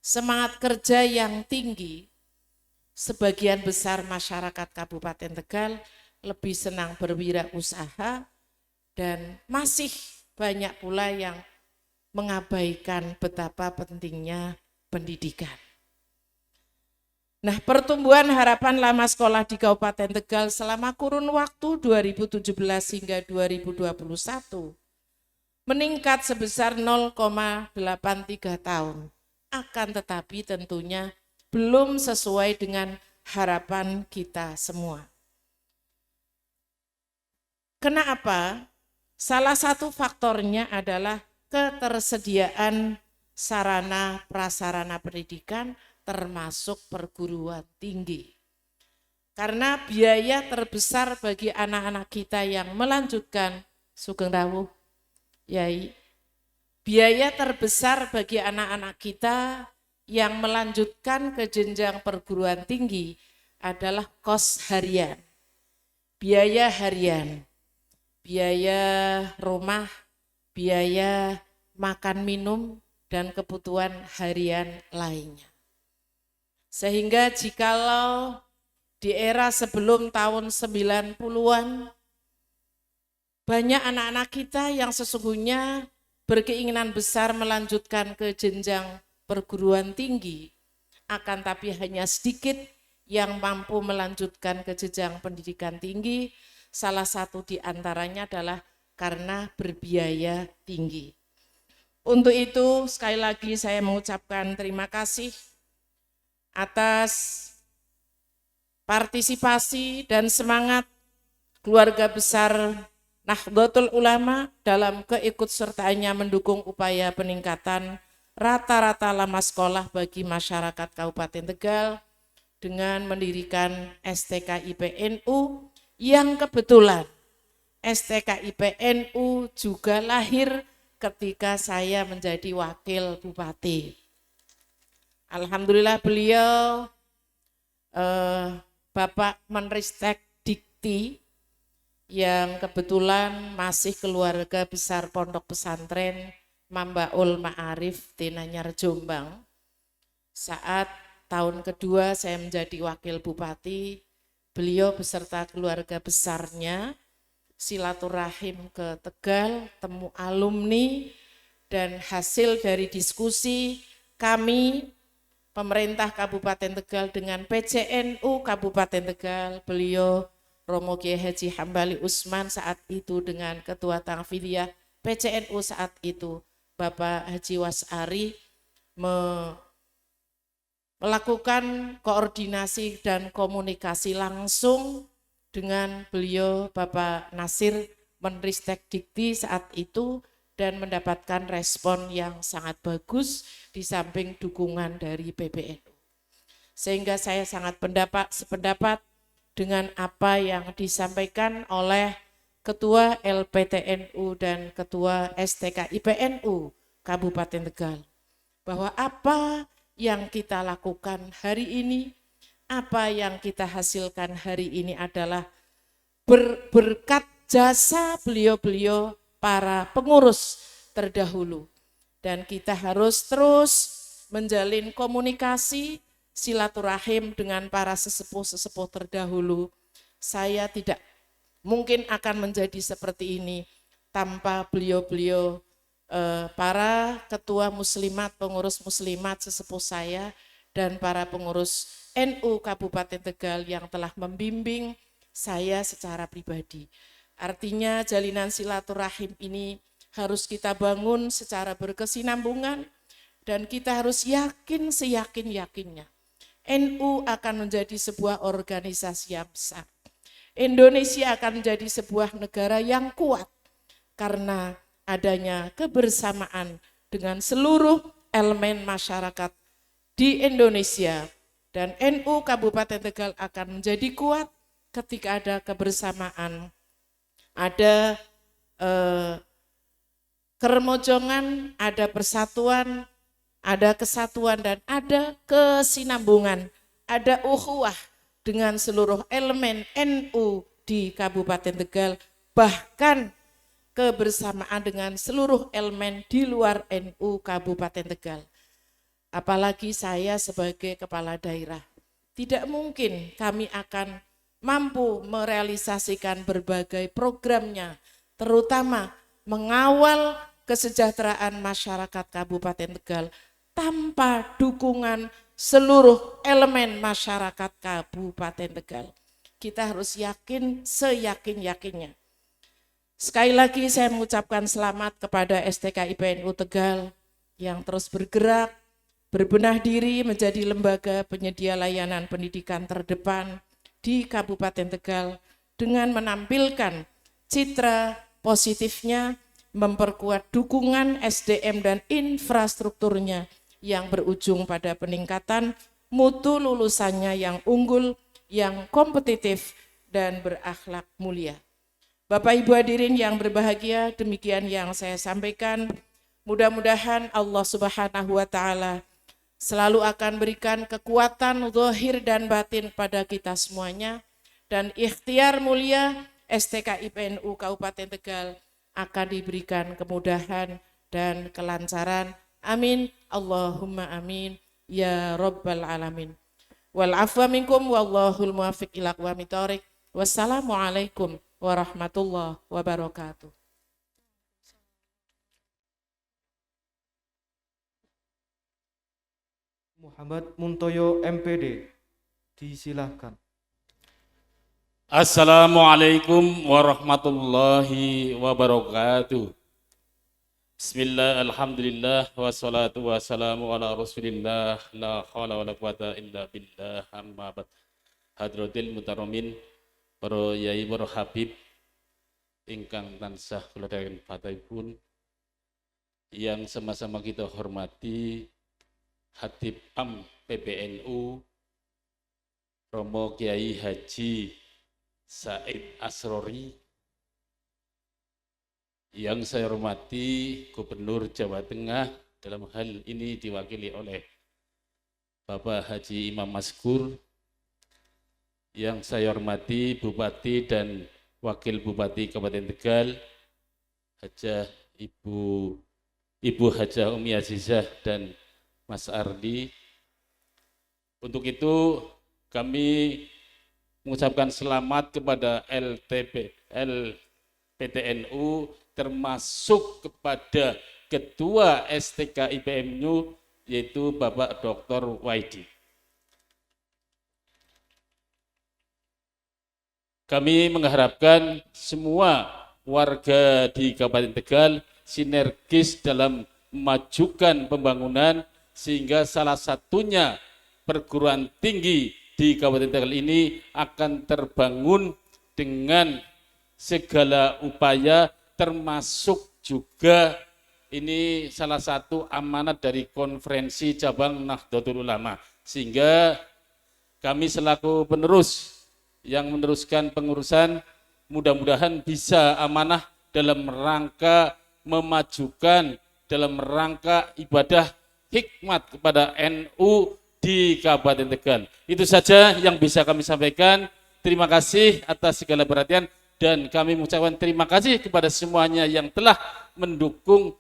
semangat kerja yang tinggi, sebagian besar masyarakat Kabupaten Tegal lebih senang berwirausaha dan masih banyak pula yang mengabaikan betapa pentingnya pendidikan. Nah, pertumbuhan harapan lama sekolah di Kabupaten Tegal selama kurun waktu 2017 hingga 2021 meningkat sebesar 0,83 tahun. Akan tetapi tentunya belum sesuai dengan harapan kita semua. Kenapa? Salah satu faktornya adalah ketersediaan sarana prasarana pendidikan termasuk perguruan tinggi. Karena biaya terbesar bagi anak-anak kita yang melanjutkan Sugeng Rawuh, Yai, biaya terbesar bagi anak-anak kita yang melanjutkan ke jenjang perguruan tinggi adalah kos harian, biaya harian, biaya rumah, biaya makan minum, dan kebutuhan harian lainnya. Sehingga jikalau di era sebelum tahun 90-an, banyak anak-anak kita yang sesungguhnya berkeinginan besar melanjutkan ke jenjang perguruan tinggi, akan tapi hanya sedikit yang mampu melanjutkan ke jenjang pendidikan tinggi, salah satu di antaranya adalah karena berbiaya tinggi. Untuk itu sekali lagi saya mengucapkan terima kasih atas partisipasi dan semangat keluarga besar Nahdlatul Ulama dalam keikutsertaannya mendukung upaya peningkatan rata-rata lama sekolah bagi masyarakat Kabupaten Tegal dengan mendirikan STK IPNU yang kebetulan STK IPNU juga lahir ketika saya menjadi wakil bupati. Alhamdulillah beliau Bapak Menristek Dikti yang kebetulan masih keluarga besar Pondok Pesantren Mambaul Ma'arif Tinanyar Jombang. Saat tahun kedua saya menjadi wakil bupati, beliau beserta keluarga besarnya silaturahim ke Tegal, temu alumni, dan hasil dari diskusi kami pemerintah Kabupaten Tegal dengan PCNU Kabupaten Tegal, beliau Romo Kiai Haji Hambali Usman saat itu dengan Ketua Tangfidiyah PCNU saat itu Bapak Haji Wasari melakukan koordinasi dan komunikasi langsung dengan beliau Bapak Nasir Menristek Dikti saat itu dan mendapatkan respon yang sangat bagus di samping dukungan dari PBNU. Sehingga saya sangat sependapat dengan apa yang disampaikan oleh Ketua LPTNU dan Ketua STKIPNU Kabupaten Tegal. Bahwa apa yang kita lakukan hari ini, apa yang kita hasilkan hari ini adalah berkat jasa beliau-beliau para pengurus terdahulu. Dan kita harus terus menjalin komunikasi, silaturahim dengan para sesepuh-sesepuh terdahulu. Saya tidak mungkin akan menjadi seperti ini tanpa beliau-beliau para ketua muslimat, pengurus muslimat sesepuh saya dan para pengurus NU Kabupaten Tegal yang telah membimbing saya secara pribadi. Artinya jalinan silaturahim ini harus kita bangun secara berkesinambungan dan kita harus yakin seyakin-yakinnya. NU akan menjadi sebuah organisasi yang besar. Indonesia akan menjadi sebuah negara yang kuat karena adanya kebersamaan dengan seluruh elemen masyarakat di Indonesia. Dan NU Kabupaten Tegal akan menjadi kuat ketika ada kebersamaan, ada keremojongan, ada persatuan, ada kesatuan dan ada kesinambungan, ada ukhuwah dengan seluruh elemen NU di Kabupaten Tegal, bahkan kebersamaan dengan seluruh elemen di luar NU Kabupaten Tegal. Apalagi saya sebagai kepala daerah, tidak mungkin kami akan mampu merealisasikan berbagai programnya, terutama mengawal kesejahteraan masyarakat Kabupaten Tegal tanpa dukungan seluruh elemen masyarakat Kabupaten Tegal. Kita harus yakin seyakin-yakinnya. Sekali lagi saya mengucapkan selamat kepada STKIPNU Tegal yang terus bergerak, berbenah diri menjadi lembaga penyedia layanan pendidikan terdepan di Kabupaten Tegal dengan menampilkan citra positifnya, memperkuat dukungan SDM dan infrastrukturnya yang berujung pada peningkatan mutu lulusannya yang unggul, yang kompetitif, dan berakhlak mulia. Bapak Ibu hadirin yang berbahagia, demikian yang saya sampaikan. Mudah-mudahan Allah Subhanahu wa Ta'ala selalu akan berikan kekuatan zahir dan batin pada kita semuanya, dan ikhtiar mulia STKIPNU Kabupaten Tegal akan diberikan kemudahan dan kelancaran. Amin. Allahumma amin. Ya Rabbal Alamin. Wal afwa minkum wallahul muwaffiq ila aqwamit thoriq. Wassalamualaikum warahmatullahi wabarakatuh. Muhammad Muntoyo MPD, disilahkan. Assalamualaikum warahmatullahi wabarakatuh. Bismillah, alhamdulillah, wassalatu wassalamu ala rasulillah, la khawla wa la quwata illa billah, amma ba'd. Hadratil mutaromin, para yai, para habib, ingkang tansah kula dherekaken pun yang sama-sama kita hormati, Hatib Am PBNU Romo Kiai Haji Said Asrori, yang saya hormati Gubernur Jawa Tengah, dalam hal ini diwakili oleh Bapak Haji Imam Maskur, yang saya hormati Bupati dan Wakil Bupati Kabupaten Tegal, Hajah Ibu Hajah Umi Azizah dan Mas Ardi. Untuk itu kami mengucapkan selamat kepada LPTNU termasuk kepada Ketua STK IPMNU yaitu Bapak Dr. Waidi. Kami mengharapkan semua warga di Kabupaten Tegal sinergis dalam memajukan pembangunan sehingga salah satunya perguruan tinggi di Kabupaten Tegal ini akan terbangun dengan segala upaya termasuk juga ini salah satu amanat dari konferensi cabang Nahdlatul Ulama sehingga kami selaku penerus yang meneruskan pengurusan mudah-mudahan bisa amanah dalam rangka memajukan dalam rangka ibadah hikmat kepada NU di Kabupaten Tegal. Itu saja yang bisa kami sampaikan. Terima kasih atas segala perhatian dan kami mengucapkan terima kasih kepada semuanya yang telah mendukung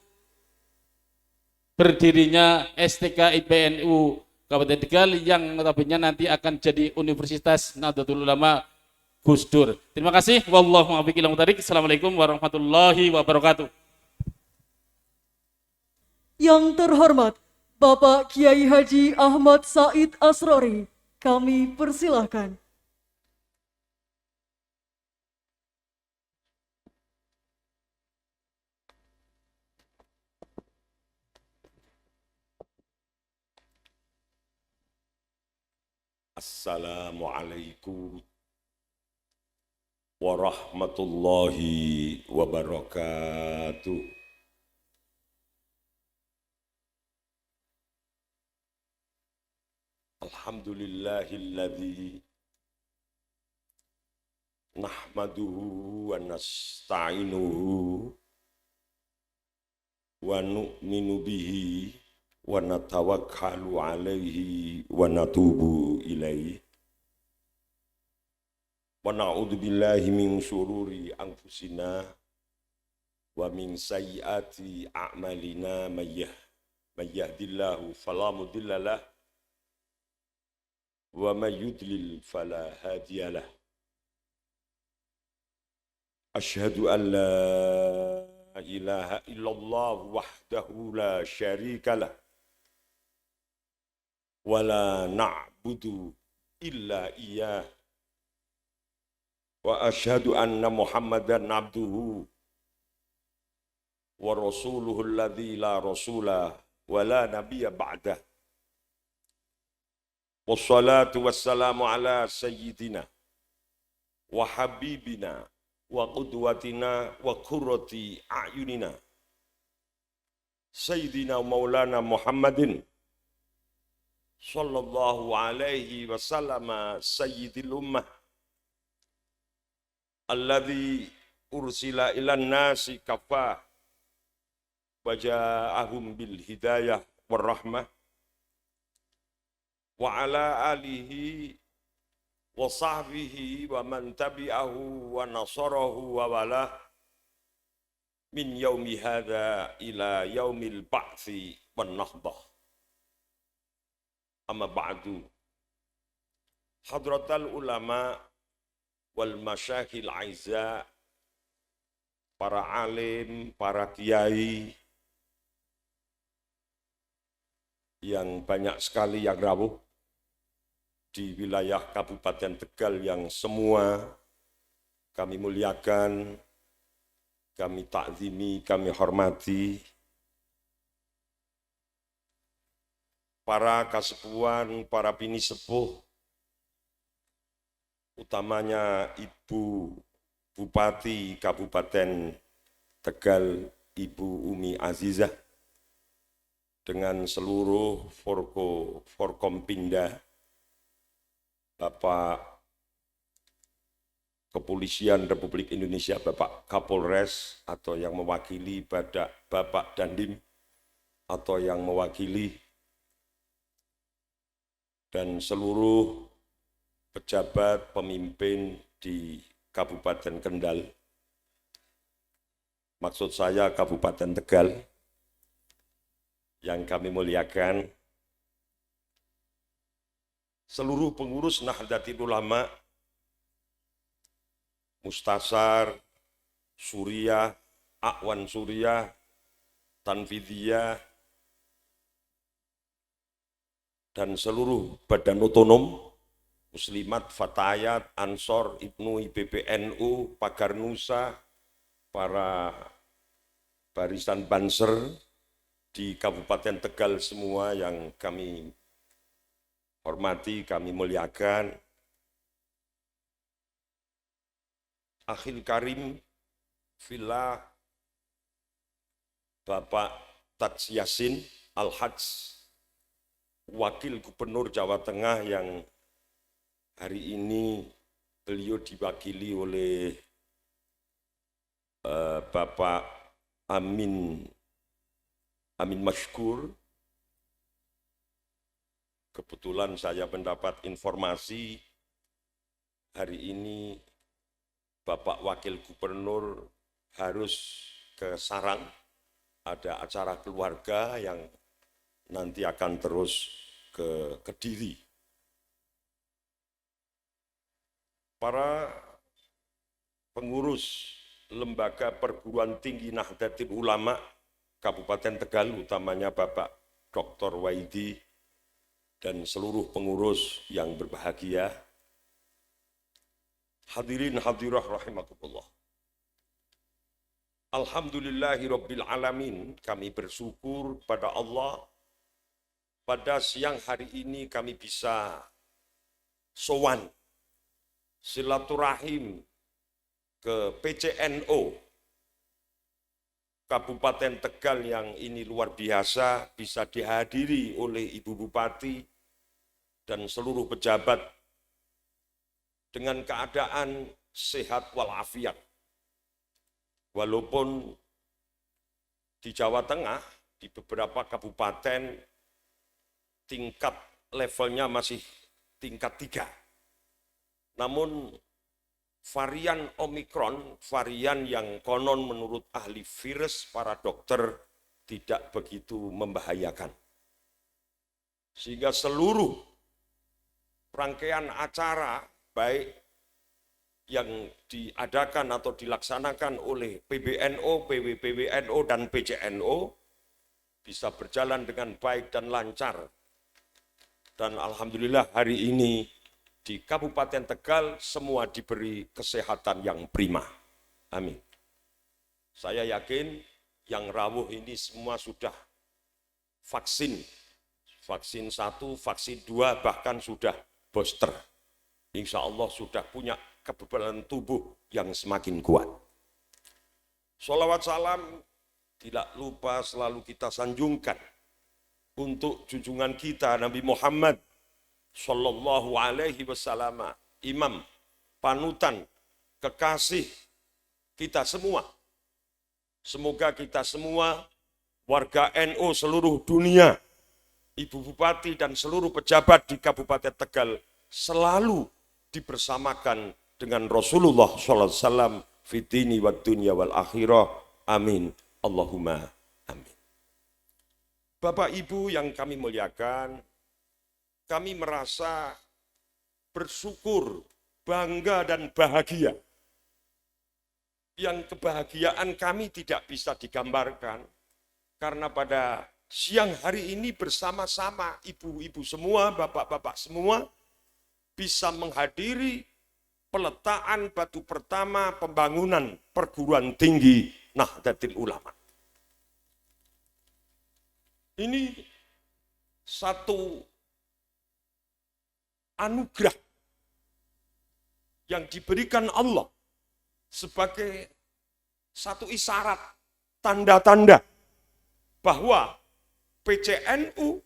berdirinya STK IPNU Kabupaten Tegal yang notabene nanti akan jadi Universitas Nahdlatul Ulama Gus Dur. Terima kasih. Wallahu muwaffiq ila muthariq. Assalamualaikum warahmatullahi wabarakatuh. Yang terhormat Bapak Kiai Haji Ahmad Said Asrori, kami persilahkan. Assalamualaikum warahmatullahi wabarakatuh. Alhamdulillahilladzi nahmaduhu wa nasta'inuhu wa nu'minu bihi wa natawakkalu alaihi wa natubu ilaihi wa na'udzu billahi min syururi anfusina wa min sayyiati a'malina may yahdihillahu fala mudhillalah wa may yudlil fala hadiyalah. Asyhadu an la ilaha illallah wahdahu la syarikalah wala na'budu illa iyyah wa asyhadu anna Muhammadan abduhu wa rasuluhu alladzi la rasula wa la nabiyya ba'dah. Wassalatu wassalamu ala sayyidina wa habibina wa qudwatina wa qurrati a'yunina sayyidina maulana Muhammadin sallallahu alaihi wasallam sayyidil ummah alladzi ursila ilan nasi kafah wa ja'ahum bil hidayah war rahmah wa ala alihi wa sahbihi wa man tabi'ahu wa nasarahu wa walah min yaumi hadha ila yaumil ba'thi wan nahdah. Amma ba'du. Hadratal ulama wal masyakhil aiza, para alim, para kiai yang banyak sekali yang rawuh di wilayah Kabupaten Tegal yang semua kami muliakan, kami takzimi, kami hormati. Para kasepuhan, para bini sepuh, utamanya Ibu Bupati Kabupaten Tegal, Ibu Umi Azizah, dengan seluruh Forkompinda, Bapak Kepolisian Republik Indonesia, Bapak Kapolres, atau yang mewakili Bapak Dandim, atau yang mewakili, dan seluruh pejabat pemimpin di Kabupaten Kendal. Maksud saya Kabupaten Tegal. Yang kami muliakan, seluruh pengurus Nahdlatul Ulama, Mustasar, Suriah, Akwan Suriah, Tanfidiyah, dan seluruh badan otonom, Muslimat, Fatayat, Ansor, Ibnu, IPPNU, Pagar Nusa, para barisan Banser di Kabupaten Tegal semua yang kami hormati, kami muliakan. Akhil Karim, Villa, Bapak Tats Yasin Al-Hajj, Wakil Gubernur Jawa Tengah yang hari ini beliau diwakili oleh Bapak Amin Mashkur. Kebetulan saya mendapat informasi hari ini Bapak Wakil Gubernur harus ke Sarang, ada acara keluarga yang nanti akan terus ke Kediri. Para pengurus Lembaga Perguruan Tinggi Nahdlatul Ulama Kabupaten Tegal, utamanya Bapak Dr. Waidi dan seluruh pengurus yang berbahagia. Hadirin hadirah rahimakumullah. Alhamdulillahirabbil alamin, kami bersyukur pada Allah pada siang hari ini kami bisa sowan silaturahim ke PCNO Kabupaten Tegal yang ini luar biasa, bisa dihadiri oleh Ibu Bupati dan seluruh pejabat dengan keadaan sehat walafiat. Walaupun di Jawa Tengah, di beberapa kabupaten, tingkat levelnya masih tingkat 3. Namun varian Omikron, varian yang konon menurut ahli virus, para dokter tidak begitu membahayakan. Sehingga seluruh rangkaian acara, baik yang diadakan atau dilaksanakan oleh PBNO, PWPWNO, dan PCNO, bisa berjalan dengan baik dan lancar. Dan alhamdulillah hari ini, di Kabupaten Tegal semua diberi kesehatan yang prima. Amin. Saya yakin yang rawuh ini semua sudah vaksin. Vaksin 1, vaksin 2, bahkan sudah booster. Insya Allah sudah punya kekebalan tubuh yang semakin kuat. Sholawat salam tidak lupa selalu kita sanjungkan untuk junjungan kita Nabi Muhammad Sallallahu alaihi wasallam, imam, panutan, kekasih kita semua. Semoga kita semua, warga NU seluruh dunia, Ibu Bupati dan seluruh pejabat di Kabupaten Tegal selalu dibersamakan dengan Rasulullah sallallahu alaihi wasallam fitini wad dunya wal akhirah. Amin. Allahumma amin. Bapak Ibu yang kami muliakan, kami merasa bersyukur, bangga dan bahagia. Yang kebahagiaan kami tidak bisa digambarkan, karena pada siang hari ini bersama-sama ibu-ibu semua, bapak-bapak semua, bisa menghadiri peletakan batu pertama pembangunan perguruan tinggi Nahdlatul Ulama. Ini satu anugerah yang diberikan Allah sebagai satu isyarat, tanda-tanda bahwa PCNU,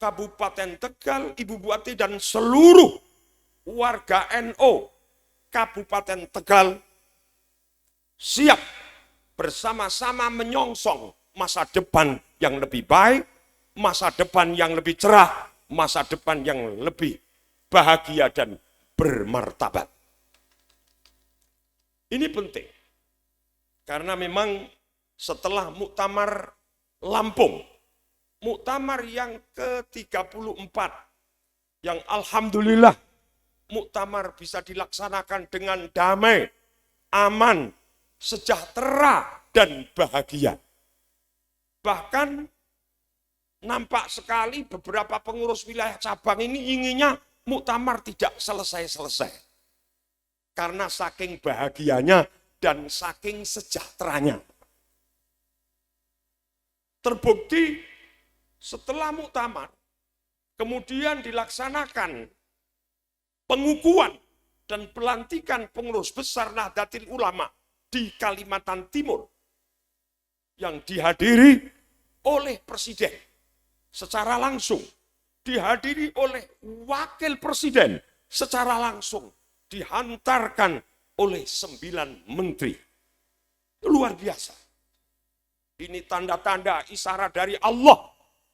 Kabupaten Tegal, Ibu Bupati, dan seluruh warga NU Kabupaten Tegal siap bersama-sama menyongsong masa depan yang lebih baik, masa depan yang lebih cerah, masa depan yang lebih bahagia dan bermartabat. Ini penting. Karena memang setelah Muktamar Lampung, Muktamar yang ke-34, yang alhamdulillah Muktamar bisa dilaksanakan dengan damai, aman, sejahtera, dan bahagia. Bahkan nampak sekali beberapa pengurus wilayah cabang ini inginnya Muktamar tidak selesai-selesai. Karena saking bahagianya dan saking sejahteranya. Terbukti setelah Muktamar, kemudian dilaksanakan pengukuhan dan pelantikan pengurus besar Nahdlatul Ulama di Kalimantan Timur yang dihadiri oleh Presiden secara langsung, dihadiri oleh Wakil Presiden secara langsung, dihantarkan oleh 9 menteri. Luar biasa. Ini tanda-tanda isyarat dari Allah.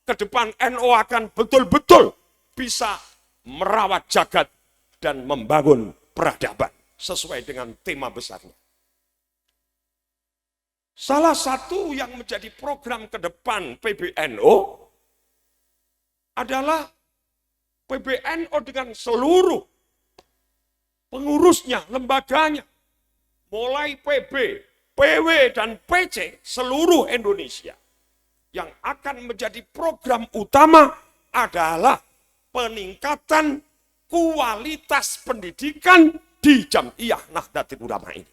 Ke depan NU akan betul-betul bisa merawat jagat dan membangun peradaban sesuai dengan tema besarnya. Salah satu yang menjadi program ke depan PBNU adalah PBNU dengan seluruh pengurusnya, lembaganya, mulai PB, PW, dan PC seluruh Indonesia. Yang akan menjadi program utama adalah peningkatan kualitas pendidikan di Jam'iyah Nahdlatul Ulama ini.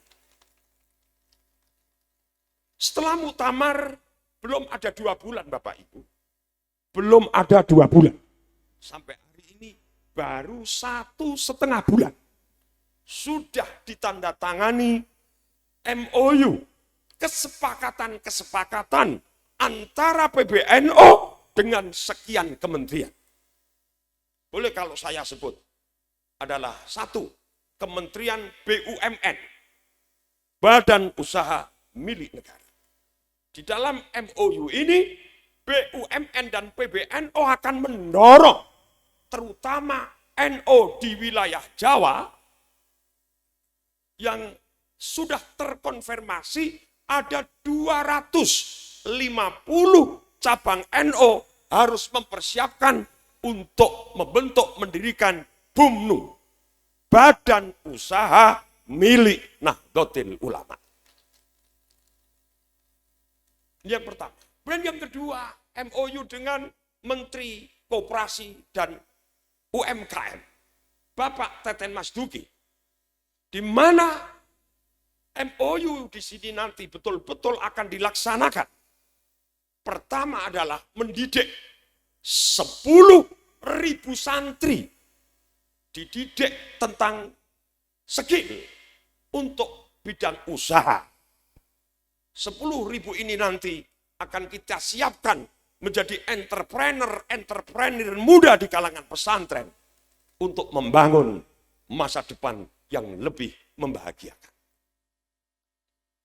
Setelah Muktamar, belum ada 2 bulan Bapak Ibu. Belum ada 2 bulan. Sampai hari ini baru 1,5 bulan. Sudah ditandatangani MOU, kesepakatan-kesepakatan antara PBNU dengan sekian kementerian. Boleh kalau saya sebut adalah 1, Kementerian BUMN, Badan Usaha Milik Negara. Di dalam MOU ini, BUMN dan PBNU akan mendorong, terutama NU di wilayah Jawa, yang sudah terkonfirmasi ada 250 cabang NU harus mempersiapkan untuk membentuk, mendirikan BUMNU, Badan Usaha Milik Nahdlatul Ulama. Yang pertama. Dan yang kedua, MOU dengan Menteri Koperasi dan UMKM, Bapak Teten Mas Duki, di mana MOU di sini nanti betul-betul akan dilaksanakan. Pertama adalah mendidik 10.000 santri, dididik tentang skill untuk bidang usaha. 10.000 ini nanti akan kita siapkan menjadi entrepreneur muda di kalangan pesantren untuk membangun masa depan yang lebih membahagiakan.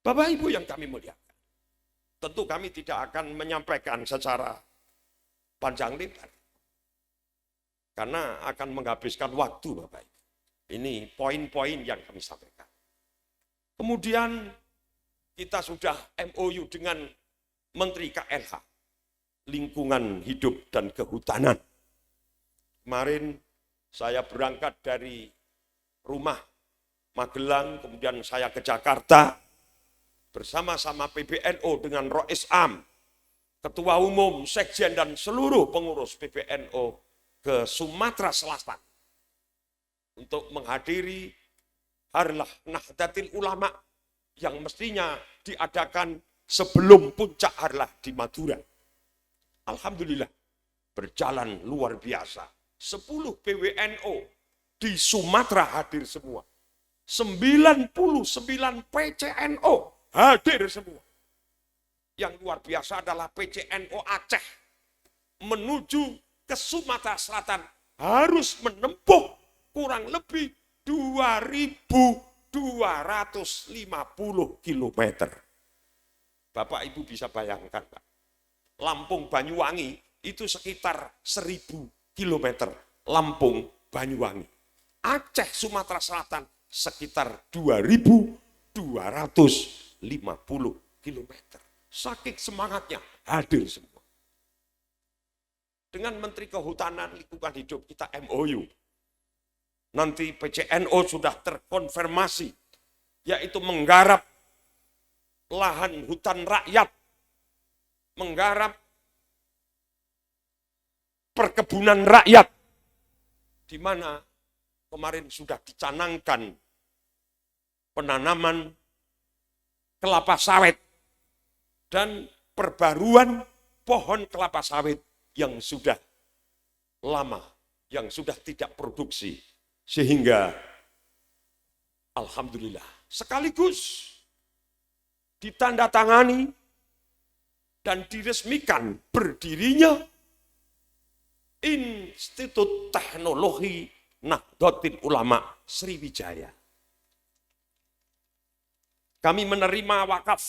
Bapak Ibu yang kami muliakan, tentu kami tidak akan menyampaikan secara panjang lebar karena akan menghabiskan waktu Bapak Ibu. Ini poin-poin yang kami sampaikan. Kemudian kita sudah MOU dengan Menteri KLH, Lingkungan Hidup dan Kehutanan. Kemarin saya berangkat dari rumah Magelang, kemudian saya ke Jakarta bersama-sama PBNU dengan Rois Am, Ketua Umum, Sekjen, dan seluruh pengurus PBNU ke Sumatera Selatan untuk menghadiri Harlah Nahdlatul Ulama yang mestinya diadakan sebelum puncak Harlah di Madura. Alhamdulillah, berjalan luar biasa. 10 PWNU di Sumatera hadir semua. 99 PCNU hadir semua. Yang luar biasa adalah PCNU Aceh menuju ke Sumatera Selatan harus menempuh kurang lebih 2.250 kilometer. Bapak Ibu bisa bayangkan, Pak. Lampung Banyuwangi itu sekitar 1.000 kilometer. Lampung Banyuwangi. Aceh Sumatera Selatan sekitar 2.250 250 kilometer. Saking semangatnya hadir semua. Dengan Menteri Kehutanan Lingkungan Hidup kita MOU. Nanti PCNO sudah terkonfirmasi, yaitu menggarap lahan hutan rakyat, menggarap perkebunan rakyat, di mana kemarin sudah dicanangkan penanaman kelapa sawit dan perbaruan pohon kelapa sawit yang sudah lama, yang sudah tidak produksi. Sehingga alhamdulillah sekaligus ditandatangani dan diresmikan berdirinya Institut Teknologi Nahdlatul Ulama Sriwijaya. Kami menerima wakaf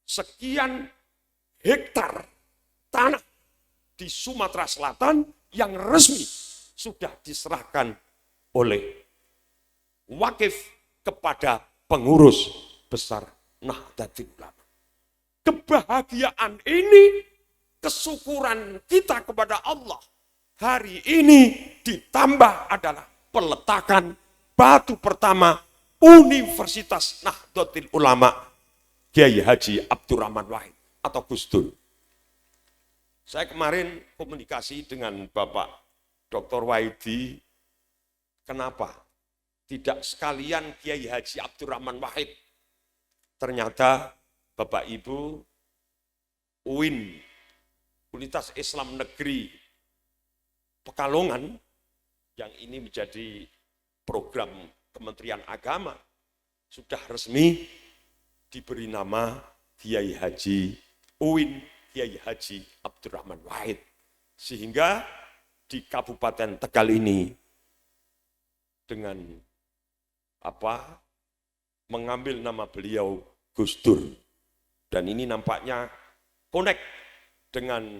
sekian hektar tanah di Sumatera Selatan yang resmi sudah diserahkan oleh wakif kepada pengurus besar Nahdlatul Ulama. Kebahagiaan ini, kesyukuran kita kepada Allah hari ini ditambah adalah peletakan batu pertama Universitas Nahdlatul Ulama Kiai Haji Abdurrahman Wahid atau Gus Dur. Saya kemarin komunikasi dengan Bapak Dr. Wahidi, kenapa tidak sekalian Kiai Haji Abdurrahman Wahid? Ternyata Bapak Ibu UIN, Universitas Islam Negeri Pekalongan, yang ini menjadi program Kementerian Agama, sudah resmi diberi nama Kiai Haji UIN Kiai Haji Abdurrahman Wahid. Sehingga di Kabupaten Tegal ini dengan mengambil nama beliau Gus Dur. Dan ini nampaknya connect dengan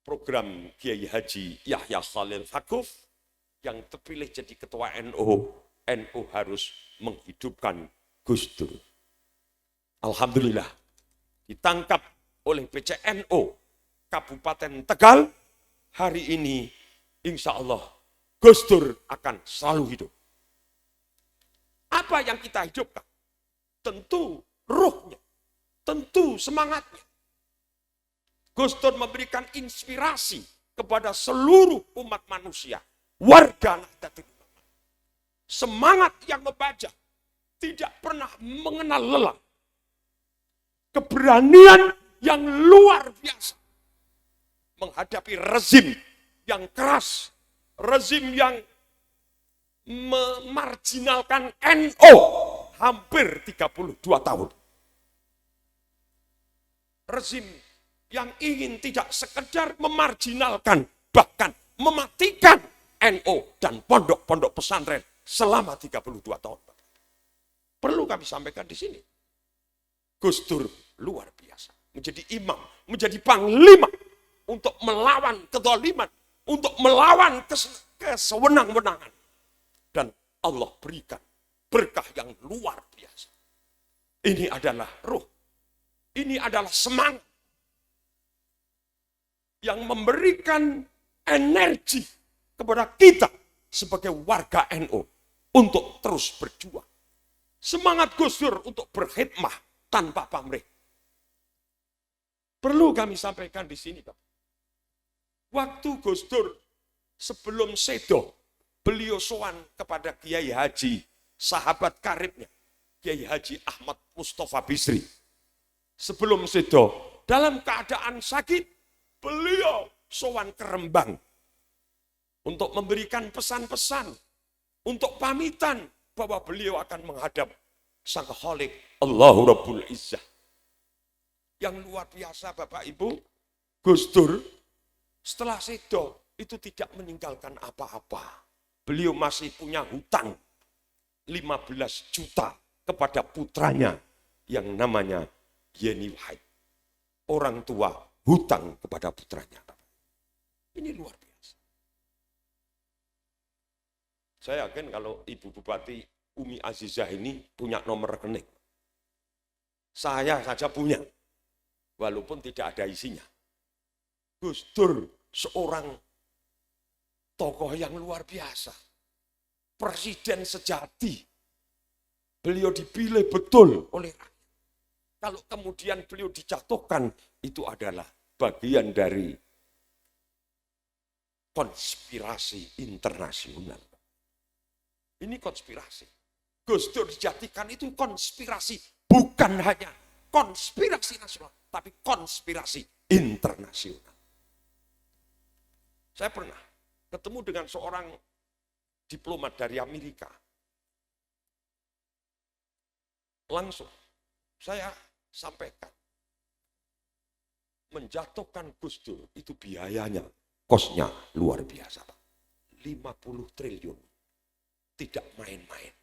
program Kiai Haji Yahya Khalil Stakuf yang terpilih jadi ketua NU. NU harus menghidupkan Gus Dur. Alhamdulillah ditangkap oleh PCNO Kabupaten Tegal. Hari ini insya Allah Gus Dur akan selalu hidup. Apa yang kita hidupkan? Tentu ruhnya, tentu semangatnya. Gus Dur memberikan inspirasi kepada seluruh umat manusia, warga Nahdlatul Ulama. Semangat yang membajak, tidak pernah mengenal lelah. Keberanian yang luar biasa menghadapi rezim yang keras, rezim yang memarginalkan NU hampir 32 tahun. Rezim yang ingin tidak sekedar memarginalkan, bahkan mematikan NU dan pondok-pondok pesantren selama 32 tahun. Perlu kami sampaikan di sini. Gus Dur luar biasa. Menjadi imam, menjadi panglima untuk melawan kezaliman, untuk melawan kesewenang-wenangan. Dan Allah berikan berkah yang luar biasa. Ini adalah ruh. Ini adalah semangat yang memberikan energi kepada kita sebagai warga NU untuk terus berjuang. Semangat Gus Dur untuk berkhidmah tanpa pamrih. Perlu kami sampaikan di sini, Pak. Waktu Gus Dur sebelum sedo, beliau sowan kepada Kiai Haji, sahabat karibnya, Kiai Haji Ahmad Mustafa Bisri. Sebelum sedo, dalam keadaan sakit, beliau sowan ke Rembang untuk memberikan pesan-pesan, untuk pamitan bahwa beliau akan menghadap Sang Khalik Allahu Rabbul Izzah. Yang luar biasa Bapak Ibu, Gus Dur setelah sedo itu tidak meninggalkan apa-apa. Beliau masih punya hutang 15 juta kepada putranya yang namanya Yeni Wahid. Orang tua hutang kepada putranya. Ini luar biasa. Saya yakin kalau Ibu Bupati Umi Azizah ini punya nomor rekening. Saya saja punya, walaupun tidak ada isinya. Gus Dur seorang tokoh yang luar biasa. Presiden sejati. Beliau dipilih betul oleh rakyat. Kalau kemudian beliau dijatuhkan, itu adalah bagian dari konspirasi internasional. Ini konspirasi. Gus Dur dijadikan itu konspirasi. Bukan hanya konspirasi nasional, tapi konspirasi internasional. Saya pernah ketemu dengan seorang diplomat dari Amerika. Langsung saya sampaikan, menjatuhkan Gus Dur itu biayanya, kosnya luar biasa, Pak. 50 triliun. Tidak main-main.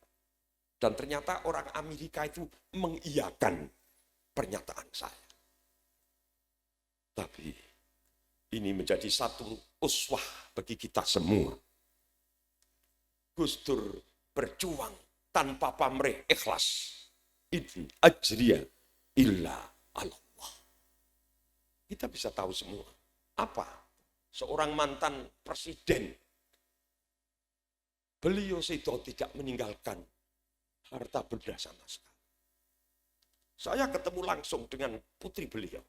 Dan ternyata orang Amerika itu mengiyakan pernyataan saya. Tapi ini menjadi satu uswah bagi kita semua. Gus Dur berjuang tanpa pamrih, ikhlas. In ajriya illa Allah. Kita bisa tahu semua. Apa? Seorang mantan presiden. Beliau itu tidak meninggalkan harta benda sama sekali. Saya ketemu langsung dengan putri beliau,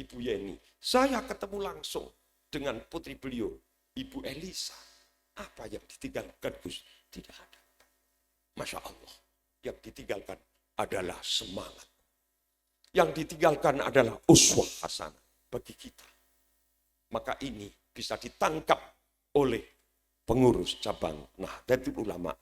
Ibu Yeni. Saya ketemu langsung dengan putri beliau, Ibu Elisa. Apa yang ditinggalkan Gus? Tidak ada. Masya Allah. Yang ditinggalkan adalah semangat. Yang ditinggalkan adalah uswah hasanah bagi kita. Maka ini bisa ditangkap oleh pengurus cabang Nahdlatul Ulama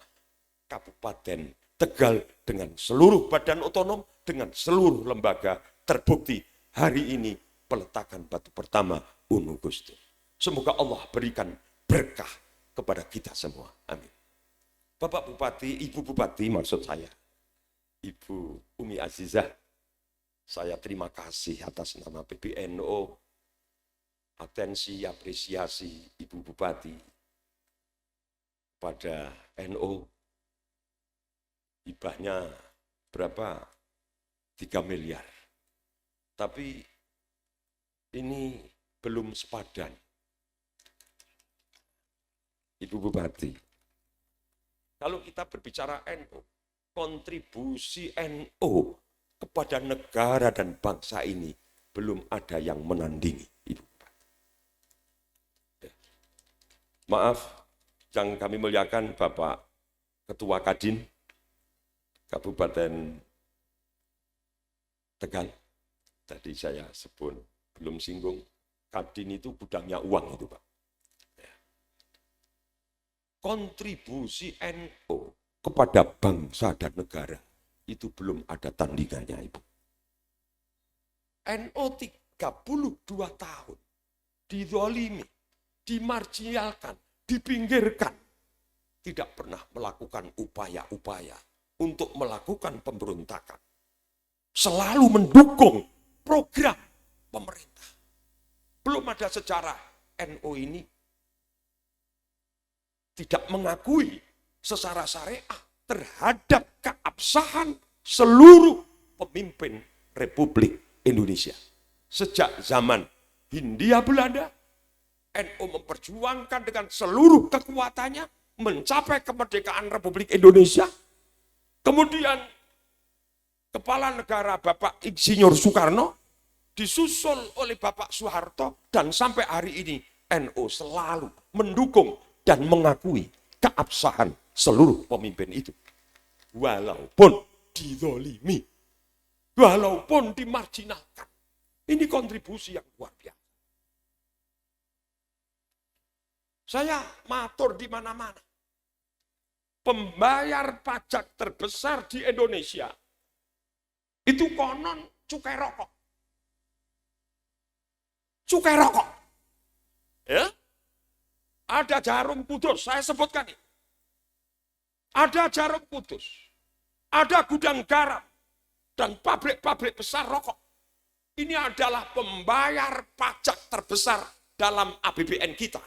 Kabupaten Tegal dengan seluruh badan otonom, dengan seluruh lembaga, terbukti hari ini peletakan batu pertama Unu Gus Dur. Semoga Allah berikan berkah kepada kita semua. Amin. Bapak Bupati, Ibu Bupati maksud saya, Ibu Umi Azizah, saya terima kasih atas nama PBNU, atensi, apresiasi Ibu Bupati pada NU. Hibahnya berapa? 3 miliar. Tapi ini belum sepadan. Ibu Bupati, kalau kita berbicara NU, kontribusi NU kepada negara dan bangsa ini belum ada yang menandingi, Ibu Bupati. Maaf, yang kami muliakan Bapak Ketua Kadin Kabupaten Tegal. Tadi saya sebut, belum singgung, Kadin itu gudangnya uang itu Pak. Kontribusi NU kepada bangsa dan negara itu belum ada tandingannya Ibu. NU 32 tahun dizalimi, dimarginalkan, dipinggirkan, tidak pernah melakukan upaya-upaya untuk melakukan pemberontakan. Selalu mendukung program pemerintah. Belum ada sejarah NU ini tidak mengakui secara syariah terhadap keabsahan seluruh pemimpin Republik Indonesia. Sejak zaman Hindia Belanda, NU memperjuangkan dengan seluruh kekuatannya mencapai kemerdekaan Republik Indonesia. Kemudian Kepala Negara Bapak Insinyur Soekarno disusul oleh Bapak Soeharto dan sampai hari ini NU selalu mendukung dan mengakui keabsahan seluruh pemimpin itu. Walaupun dizalimi, walaupun dimarginalkan. Ini kontribusi yang luar biasa. Saya matur di mana-mana. Pembayar pajak terbesar di Indonesia itu konon cukai rokok. Cukai rokok. Ya? Ada Jarum Kudus, saya sebutkan ini. Ada Jarum Kudus. Ada gudang garam dan pabrik-pabrik besar rokok. Ini adalah pembayar pajak terbesar dalam APBN kita.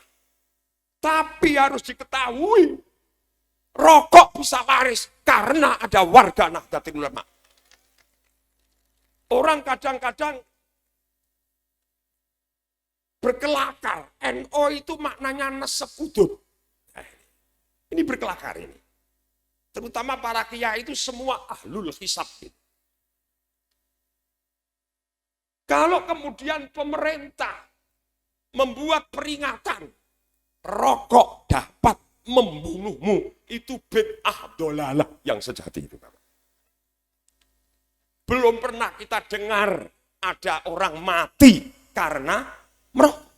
Tapi harus diketahui, rokok bisa laris karena ada warga Nahdlatul Ulama. Orang kadang-kadang berkelakar. NO itu maknanya nesep udut. Ini berkelakar ini. Terutama para kiai itu semua ahlul hisab. Kalau kemudian pemerintah membuat peringatan, rokok dapat membunuhmu, itu bid'ah dolalah yang sejati itu. Belum pernah kita dengar ada orang mati karena merokok.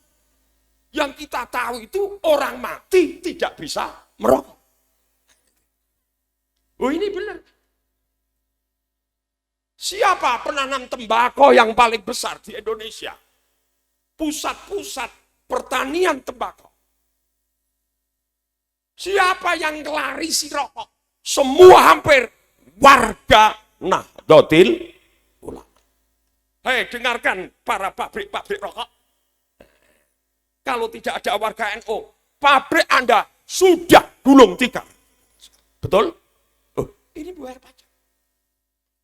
Yang kita tahu itu orang mati tidak bisa merokok. Oh ini benar. Siapa penanam tembakau yang paling besar di Indonesia? Pusat-pusat pertanian tembakau. Siapa yang ngelarisi rokok? Semua hampir warga Nahdlatul Ulama. Hei, dengarkan para pabrik-pabrik rokok. Kalau tidak ada warga NU, pabrik Anda sudah gulung tikar. Betul? Oh, ini bayar pajak.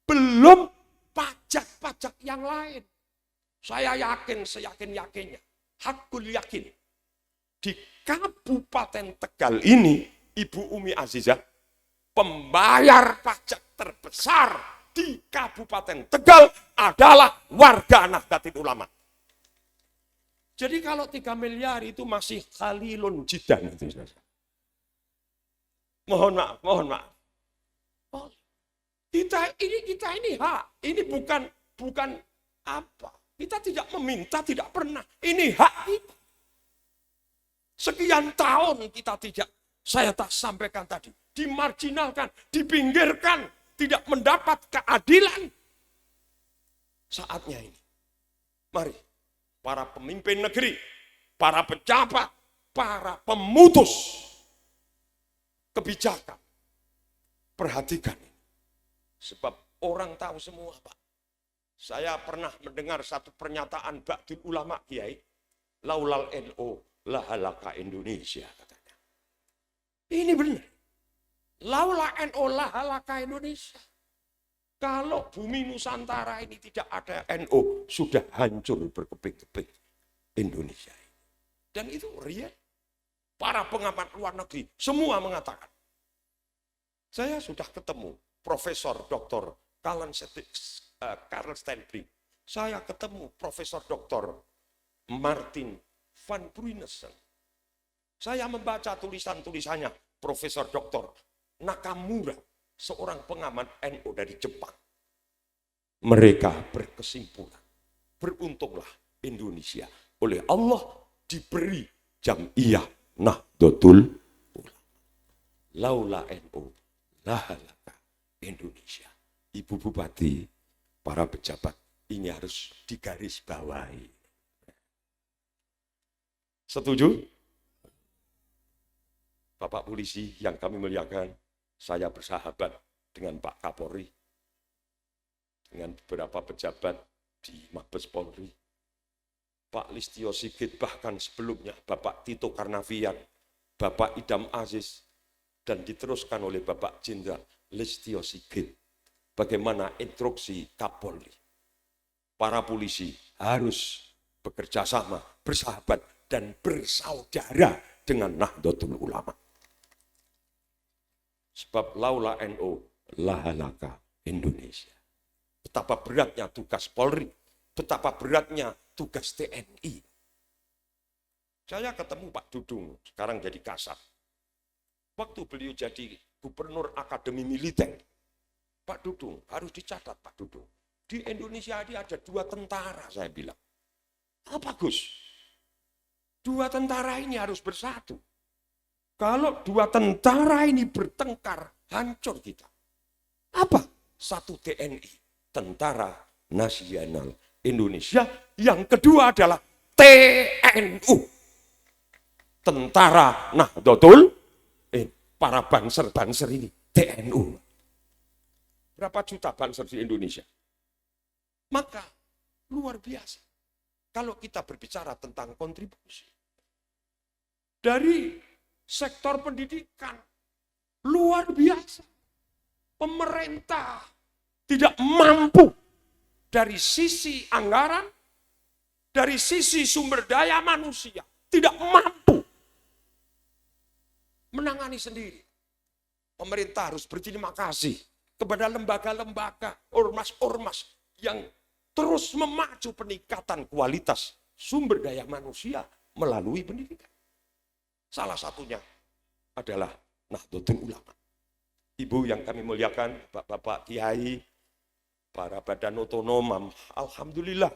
Belum pajak-pajak yang lain. Saya yakin, seyakin-yakinnya. Hakul yakin. Di Kabupaten Tegal ini, Ibu Umi Azizah, pembayar pajak terbesar di Kabupaten Tegal adalah warga Nahdlatul Ulama. Jadi kalau 3 miliar itu masih khalilun jidan. Mohon maaf. Oh, kita ini hak. Ini bukan apa. Kita tidak meminta, tidak pernah. Ini hak kita. Sekian tahun kita tidak, saya tak sampaikan tadi, dimarginalkan, dipinggirkan, tidak mendapat keadilan. Saatnya ini. Mari, para pemimpin negeri, para pejabat, para pemutus kebijakan, perhatikan ini. Sebab orang tahu semua, Pak. Saya pernah mendengar satu pernyataan Ba'dul Ulama Kiai, laulal NU lahalaka Indonesia, katanya. Ini benar. Laula NU lahalaka Indonesia. Kalau bumi Nusantara ini tidak ada NU, sudah hancur berkeping-keping Indonesia. Dan itu real. Para pengamat luar negeri semua mengatakan. Saya sudah ketemu Profesor Dr. Karl Steinbrink. Saya ketemu Profesor Dr. Martin van Bruynesen. Saya membaca tulisan-tulisannya Profesor Dr. Nakamura, seorang pengamat NU dari Jepang. Mereka berkesimpulan, beruntunglah Indonesia oleh Allah diberi Jam'iyah Nahdlatul Ulama. Laula NU lahalaka Indonesia. Ibu Bupati, para pejabat, ini harus digarisbawahi. Setuju? Bapak Polisi yang kami muliakan, saya bersahabat dengan Pak Kapolri, dengan beberapa pejabat di Mabes Polri, Pak Listio Sigit, bahkan sebelumnya Bapak Tito Karnavian, Bapak Idam Aziz, dan diteruskan oleh Bapak Jenderal Listio Sigit. Bagaimana instruksi Kapolri. Para polisi harus bekerja sama, bersahabat, dan bersaudara dengan Nahdlatul Ulama. Sebab laula NU lahalaka Indonesia. Betapa beratnya tugas Polri, betapa beratnya tugas TNI. Saya ketemu Pak Dudung, sekarang jadi Kasat. Waktu beliau jadi Gubernur Akademi Militer, Pak Dudung, harus dicatat Pak Dudung. Di Indonesia ini ada 2 tentara, saya bilang. Apa Gus? 2 tentara ini harus bersatu. Kalau 2 tentara ini bertengkar, hancur kita. Apa? 1 TNI, Tentara Nasional Indonesia. Yang kedua adalah TNU, Tentara Nahdlatul. Para banser-banser ini, TNU. Berapa juta banser di Indonesia? Maka, luar biasa. Kalau kita berbicara tentang kontribusi. Dari sektor pendidikan, luar biasa. pemerintah tidak mampu dari sisi anggaran, dari sisi sumber daya manusia, tidak mampu menangani sendiri. Pemerintah harus berterima kasih kepada lembaga-lembaga, ormas-ormas yang terus memacu peningkatan kualitas sumber daya manusia melalui pendidikan. Salah satunya adalah Nahdlatul Ulama. Ibu yang kami muliakan, Bapak-bapak Kiai, para badan otonom, alhamdulillah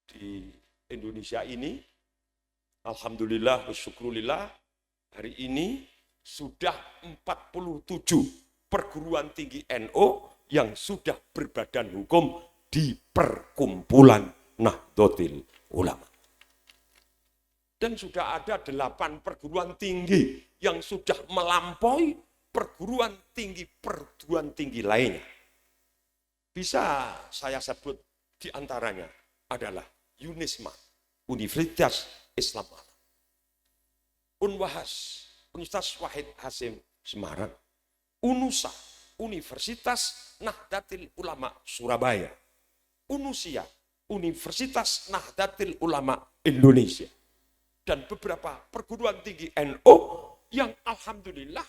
di Indonesia ini, alhamdulillah, bersyukurillah, hari ini sudah 47 perguruan tinggi NU yang sudah berbadan hukum di perkumpulan Nahdlatul Ulama. Dan sudah ada 8 perguruan tinggi yang sudah melampaui perguruan tinggi lainnya. Bisa saya sebut di antaranya adalah UNISMA, Universitas Islam Alam, Unwahas, Universitas Wahid Hasim Semarang, UNUSA, Universitas Nahdlatul Ulama Surabaya, UNUSIA, Universitas Nahdlatul Ulama Indonesia, dan beberapa perguruan tinggi NU yang alhamdulillah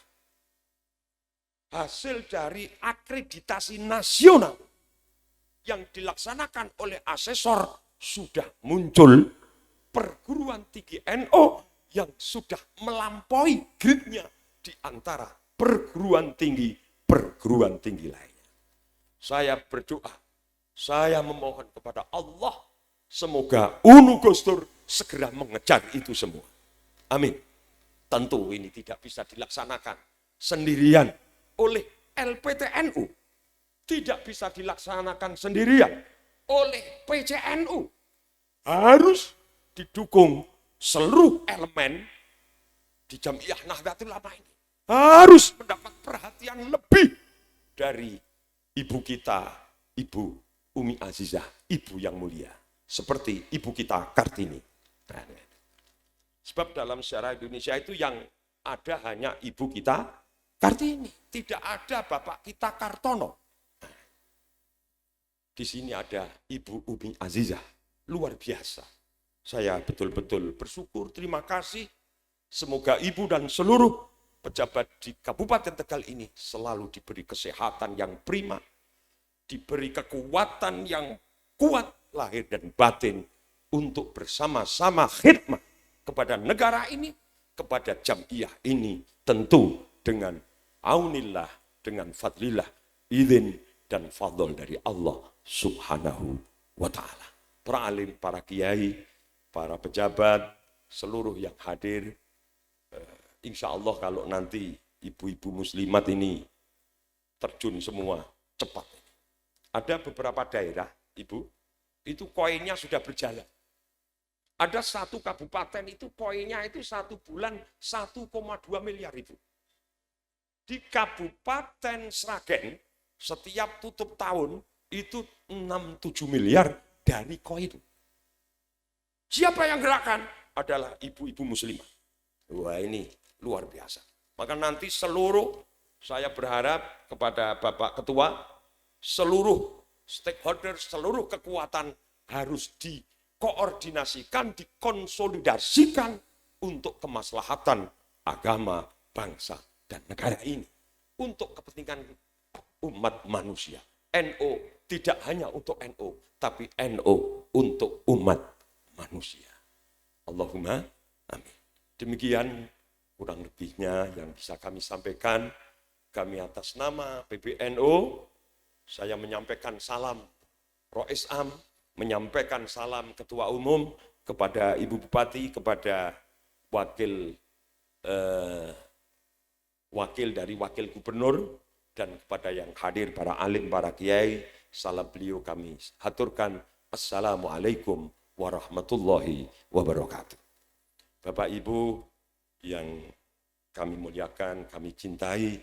hasil dari akreditasi nasional yang dilaksanakan oleh asesor sudah muncul perguruan tinggi NU yang sudah melampaui grade-nya di antara perguruan tinggi lainnya. Saya berdoa, saya memohon kepada Allah, semoga UNU Gus Dur segera mengejar itu semua. Amin. Tentu ini tidak bisa dilaksanakan sendirian oleh LPTNU. Tidak bisa dilaksanakan sendirian oleh PCNU. Harus didukung seluruh elemen di Jamiah Nahdlatul Ulama ini. Harus mendapat perhatian lebih dari ibu kita, Ibu Umi Azizah, ibu yang mulia. Seperti ibu kita Kartini. Sebab dalam sejarah Indonesia itu yang ada hanya ibu kita Kartini. Tidak ada bapak kita Kartono. Di sini ada Ibu Umi Azizah. Luar biasa. Saya betul-betul bersyukur, terima kasih. Semoga ibu dan seluruh pejabat di Kabupaten Tegal ini selalu diberi kesehatan yang prima, diberi kekuatan yang kuat lahir dan batin untuk bersama-sama khidmat kepada negara ini, kepada jamiah ini, tentu dengan aunillah, dengan fadlillah, izin dan fadl dari Allah Subhanahu wa ta'ala. Para alim, para kiai, para pejabat, seluruh yang hadir, insya Allah kalau nanti ibu-ibu muslimat ini terjun semua cepat. Ada beberapa daerah, Ibu, itu koinnya sudah berjalan. Ada satu kabupaten itu poinnya itu 1 bulan 1,2 miliar itu. Di Kabupaten Sragen setiap tutup tahun itu 6-7 miliar dari koin. Siapa yang gerakan? Adalah ibu-ibu muslimah. Wah, ini luar biasa. Maka nanti seluruh, saya berharap kepada Bapak Ketua, seluruh stakeholder, seluruh kekuatan harus dikoordinasikan, dikonsolidasikan untuk kemaslahatan agama, bangsa, dan negara ini. Untuk kepentingan umat manusia. NU tidak hanya untuk NU, tapi NU untuk umat manusia. Allahumma amin. Demikian kurang lebihnya yang bisa kami sampaikan. Kami atas nama PBNU, saya menyampaikan salam Rois Am, menyampaikan salam Ketua Umum kepada Ibu Bupati, kepada wakil dari Wakil Gubernur, dan kepada yang hadir para alim, para kiai, salam beliau kami haturkan. Assalamualaikum warahmatullahi wabarakatuh. Bapak Ibu yang kami muliakan, kami cintai,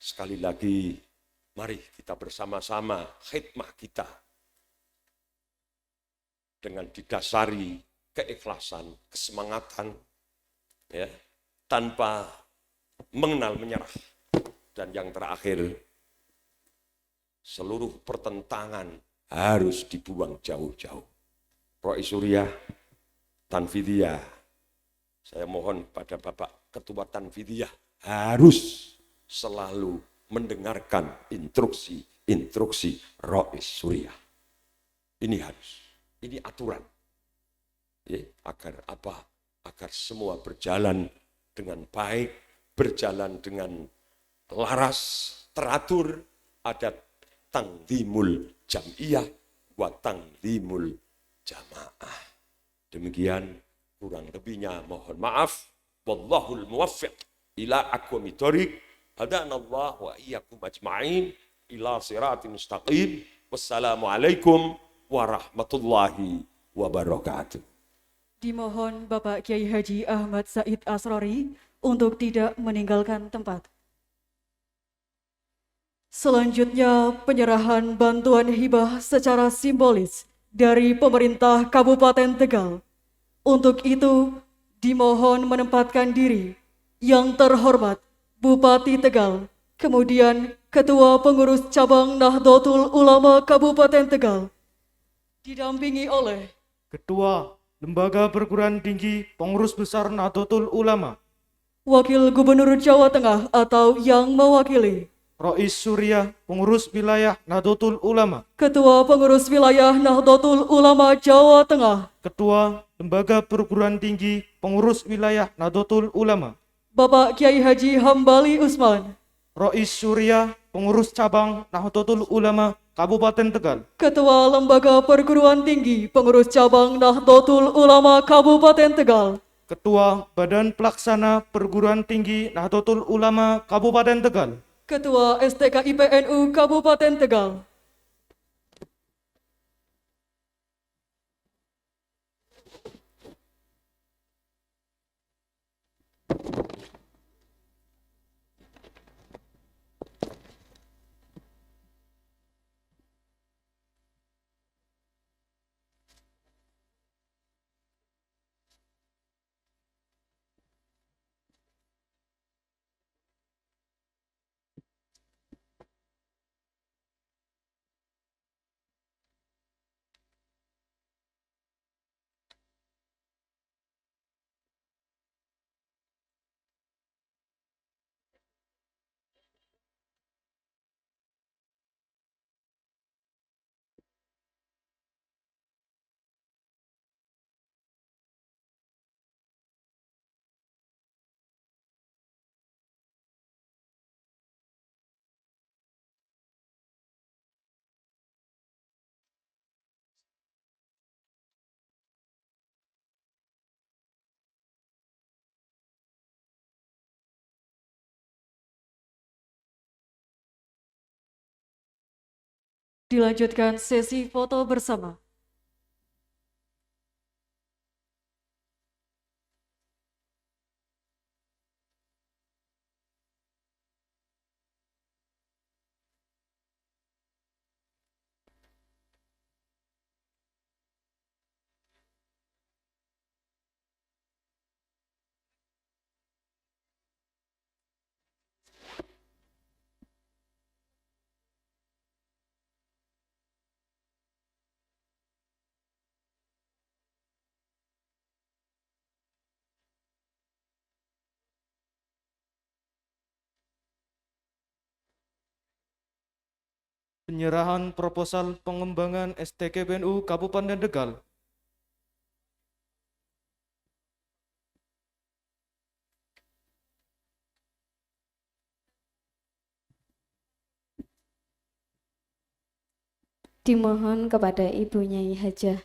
sekali lagi mari kita bersama-sama khidmah kita dengan didasari keikhlasan, kesemangatan, ya, tanpa mengenal menyerah. Dan yang terakhir, seluruh pertentangan harus dibuang jauh-jauh. Rois Suriah, Tanfidiyah, saya mohon pada Bapak Ketua Tanfidiyah harus selalu mendengarkan instruksi Rois Suriah. Ini harus, ini aturan. Ya, agar apa? Agar semua berjalan dengan baik, berjalan dengan laras, teratur, ada tangdimul jam'iyah wa tangdimul jamaah. Demikian kurang lebihnya mohon maaf. Wallahul muwaffiq ila aqwamit thoriq. Hadanallah wa iyyakum ajma'in ila siratin mustaqim. Wassalamualaikum warahmatullahi wabarakatuh. Dimohon Bapak Kiai Haji Ahmad Said Asrori untuk tidak meninggalkan tempat. Selanjutnya penyerahan bantuan hibah secara simbolis dari pemerintah Kabupaten Tegal. Untuk itu dimohon menempatkan diri yang terhormat Bupati Tegal, kemudian Ketua Pengurus Cabang Nahdlatul Ulama Kabupaten Tegal, didampingi oleh Ketua Lembaga Perguruan Tinggi Pengurus Besar Nahdlatul Ulama, Wakil Gubernur Jawa Tengah atau yang mewakili, Rois Suriah, Pengurus Wilayah Nahdlatul Ulama, Ketua Pengurus Wilayah Nahdlatul Ulama Jawa Tengah, Ketua Lembaga Perguruan Tinggi Pengurus Wilayah Nahdlatul Ulama, Bapak Kiai Haji Hambali Usman, Rois Suriah, Pengurus Cabang Nahdlatul Ulama Kabupaten Tegal, Ketua Lembaga Perguruan Tinggi Pengurus Cabang Nahdlatul Ulama Kabupaten Tegal, Ketua Badan Pelaksana Perguruan Tinggi Nahdlatul Ulama Kabupaten Tegal, Ketua STK IPNU Kabupaten Tegal, dilanjutkan sesi foto bersama. penyerahan proposal pengembangan STK PNU Kabupaten Tegal, Dimohon kepada Ibu Nyai Hajah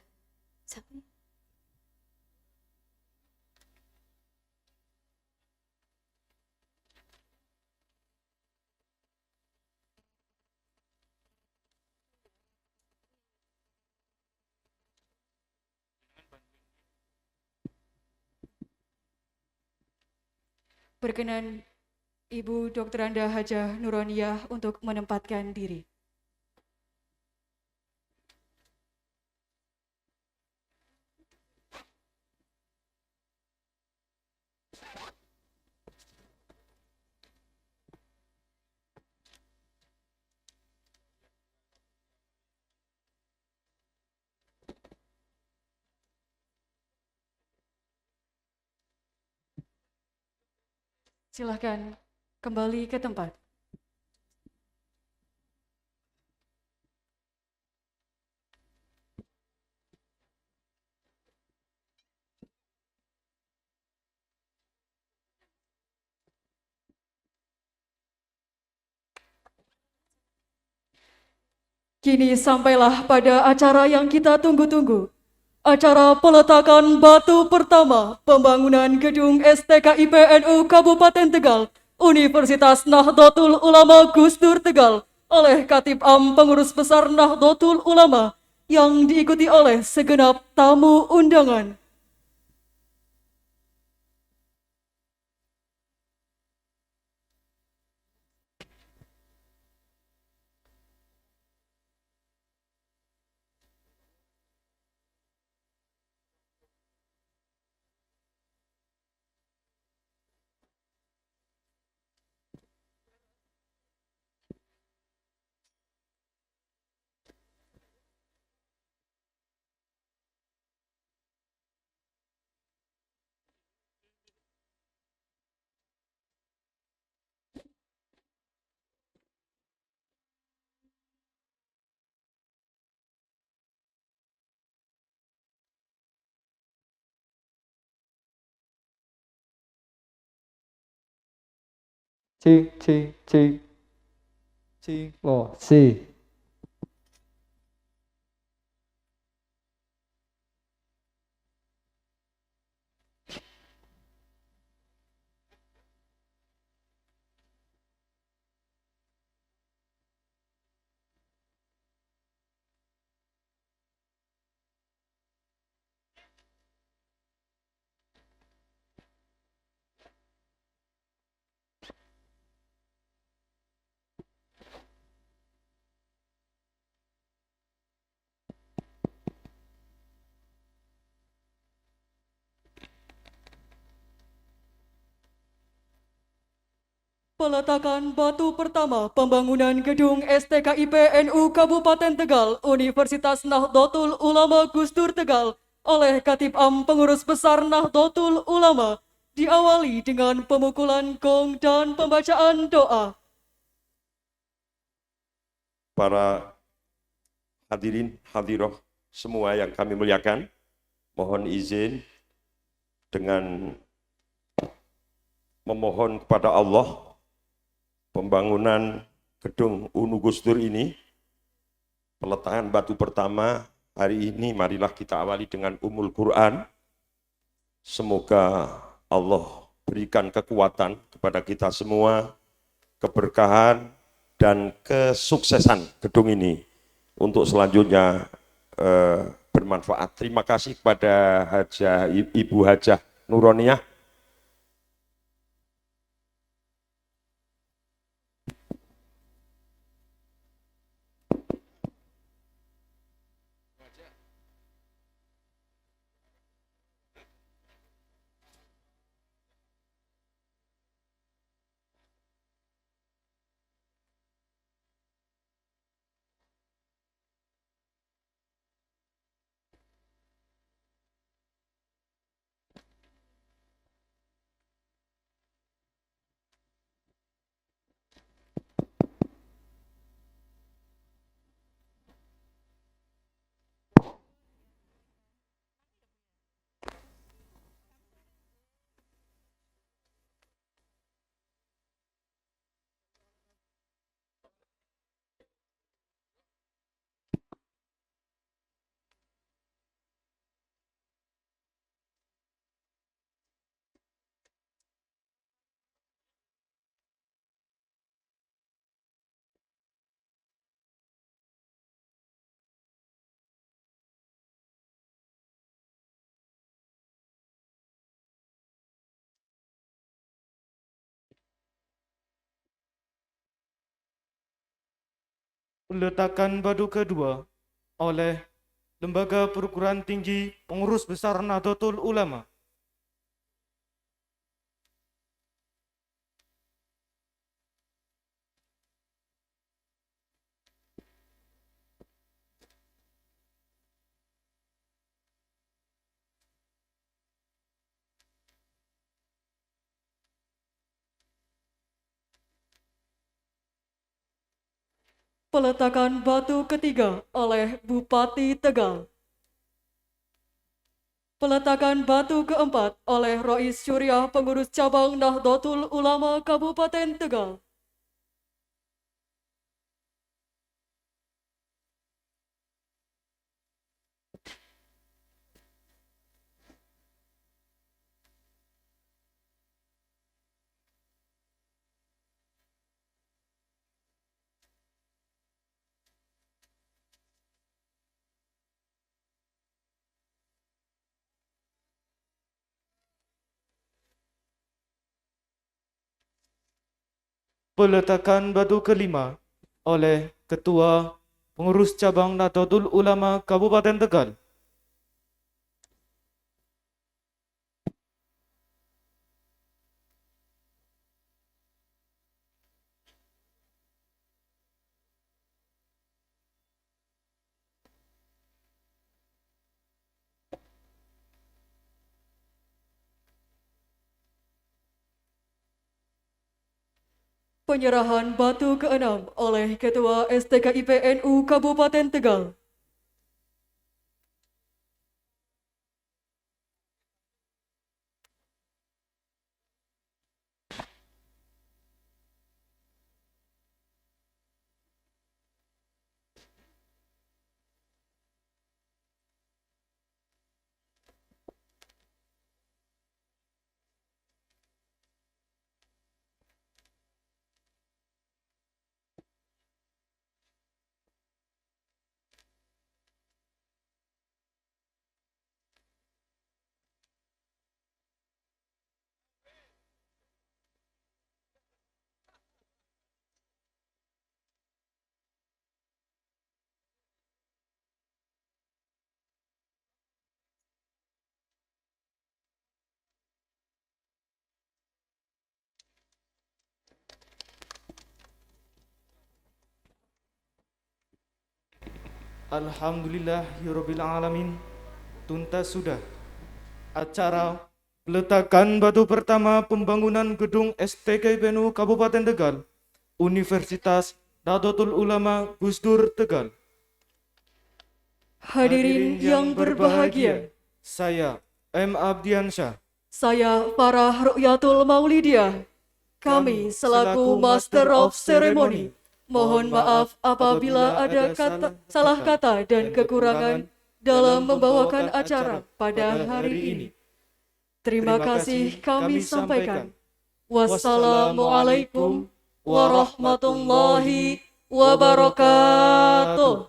Berkenan Ibu Dr. Anda Hajah Nuroniyah untuk menempatkan diri. Silahkan kembali ke tempat. Kini sampailah pada acara yang kita tunggu-tunggu. Acara peletakan batu pertama pembangunan gedung STK IPNU Kabupaten Tegal, Universitas Nahdlatul Ulama Gus Dur Tegal, oleh Katib Am Pengurus Besar Nahdlatul Ulama, yang diikuti oleh segenap tamu undangan. Cik, cik, cik. Cik. Oh, si. Peletakan batu pertama pembangunan gedung STK IPNU Kabupaten Tegal, Universitas Nahdlatul Ulama Gus Dur Tegal, oleh Katib Am Pengurus Besar Nahdlatul Ulama, diawali dengan pemukulan gong dan pembacaan doa. Para hadirin hadiroh semua yang kami muliakan, mohon izin dengan memohon kepada Allah pembangunan gedung UNU Gus Dur ini, peletakan batu pertama hari ini, marilah kita awali dengan Ummul Quran. Semoga Allah berikan kekuatan kepada kita semua, keberkahan dan kesuksesan gedung ini untuk selanjutnya bermanfaat. Terima kasih kepada Ibu Hajah Nuroniyah. Peletakan batu kedua oleh Lembaga Perguruan Tinggi Pengurus Besar Nahdlatul Ulama. Peletakan batu ketiga oleh Bupati Tegal. Peletakan batu keempat oleh Rais Syuriah Pengurus Cabang Nahdlatul Ulama Kabupaten Tegal. Peletakan batu kelima oleh Ketua Pengurus Cabang Nahdlatul Ulama Kabupaten Tegal. Penyerahan batu keenam oleh Ketua STKIP NU Kabupaten Tegal. Alhamdulillahirabbil alamin. Tuntas sudah acara peletakan batu pertama pembangunan gedung STKIPNU Kabupaten Tegal, Universitas Nahdlatul Ulama Gus Dur Tegal. Hadirin yang berbahagia, saya M. Abdiansyah, saya Farah Ru'yatul Maulidiyah. Kami selaku Master of Ceremony mohon maaf apabila ada salah kata dan kekurangan dalam membawakan acara pada hari ini. Terima kasih kami sampaikan. Wassalamualaikum warahmatullahi wabarakatuh.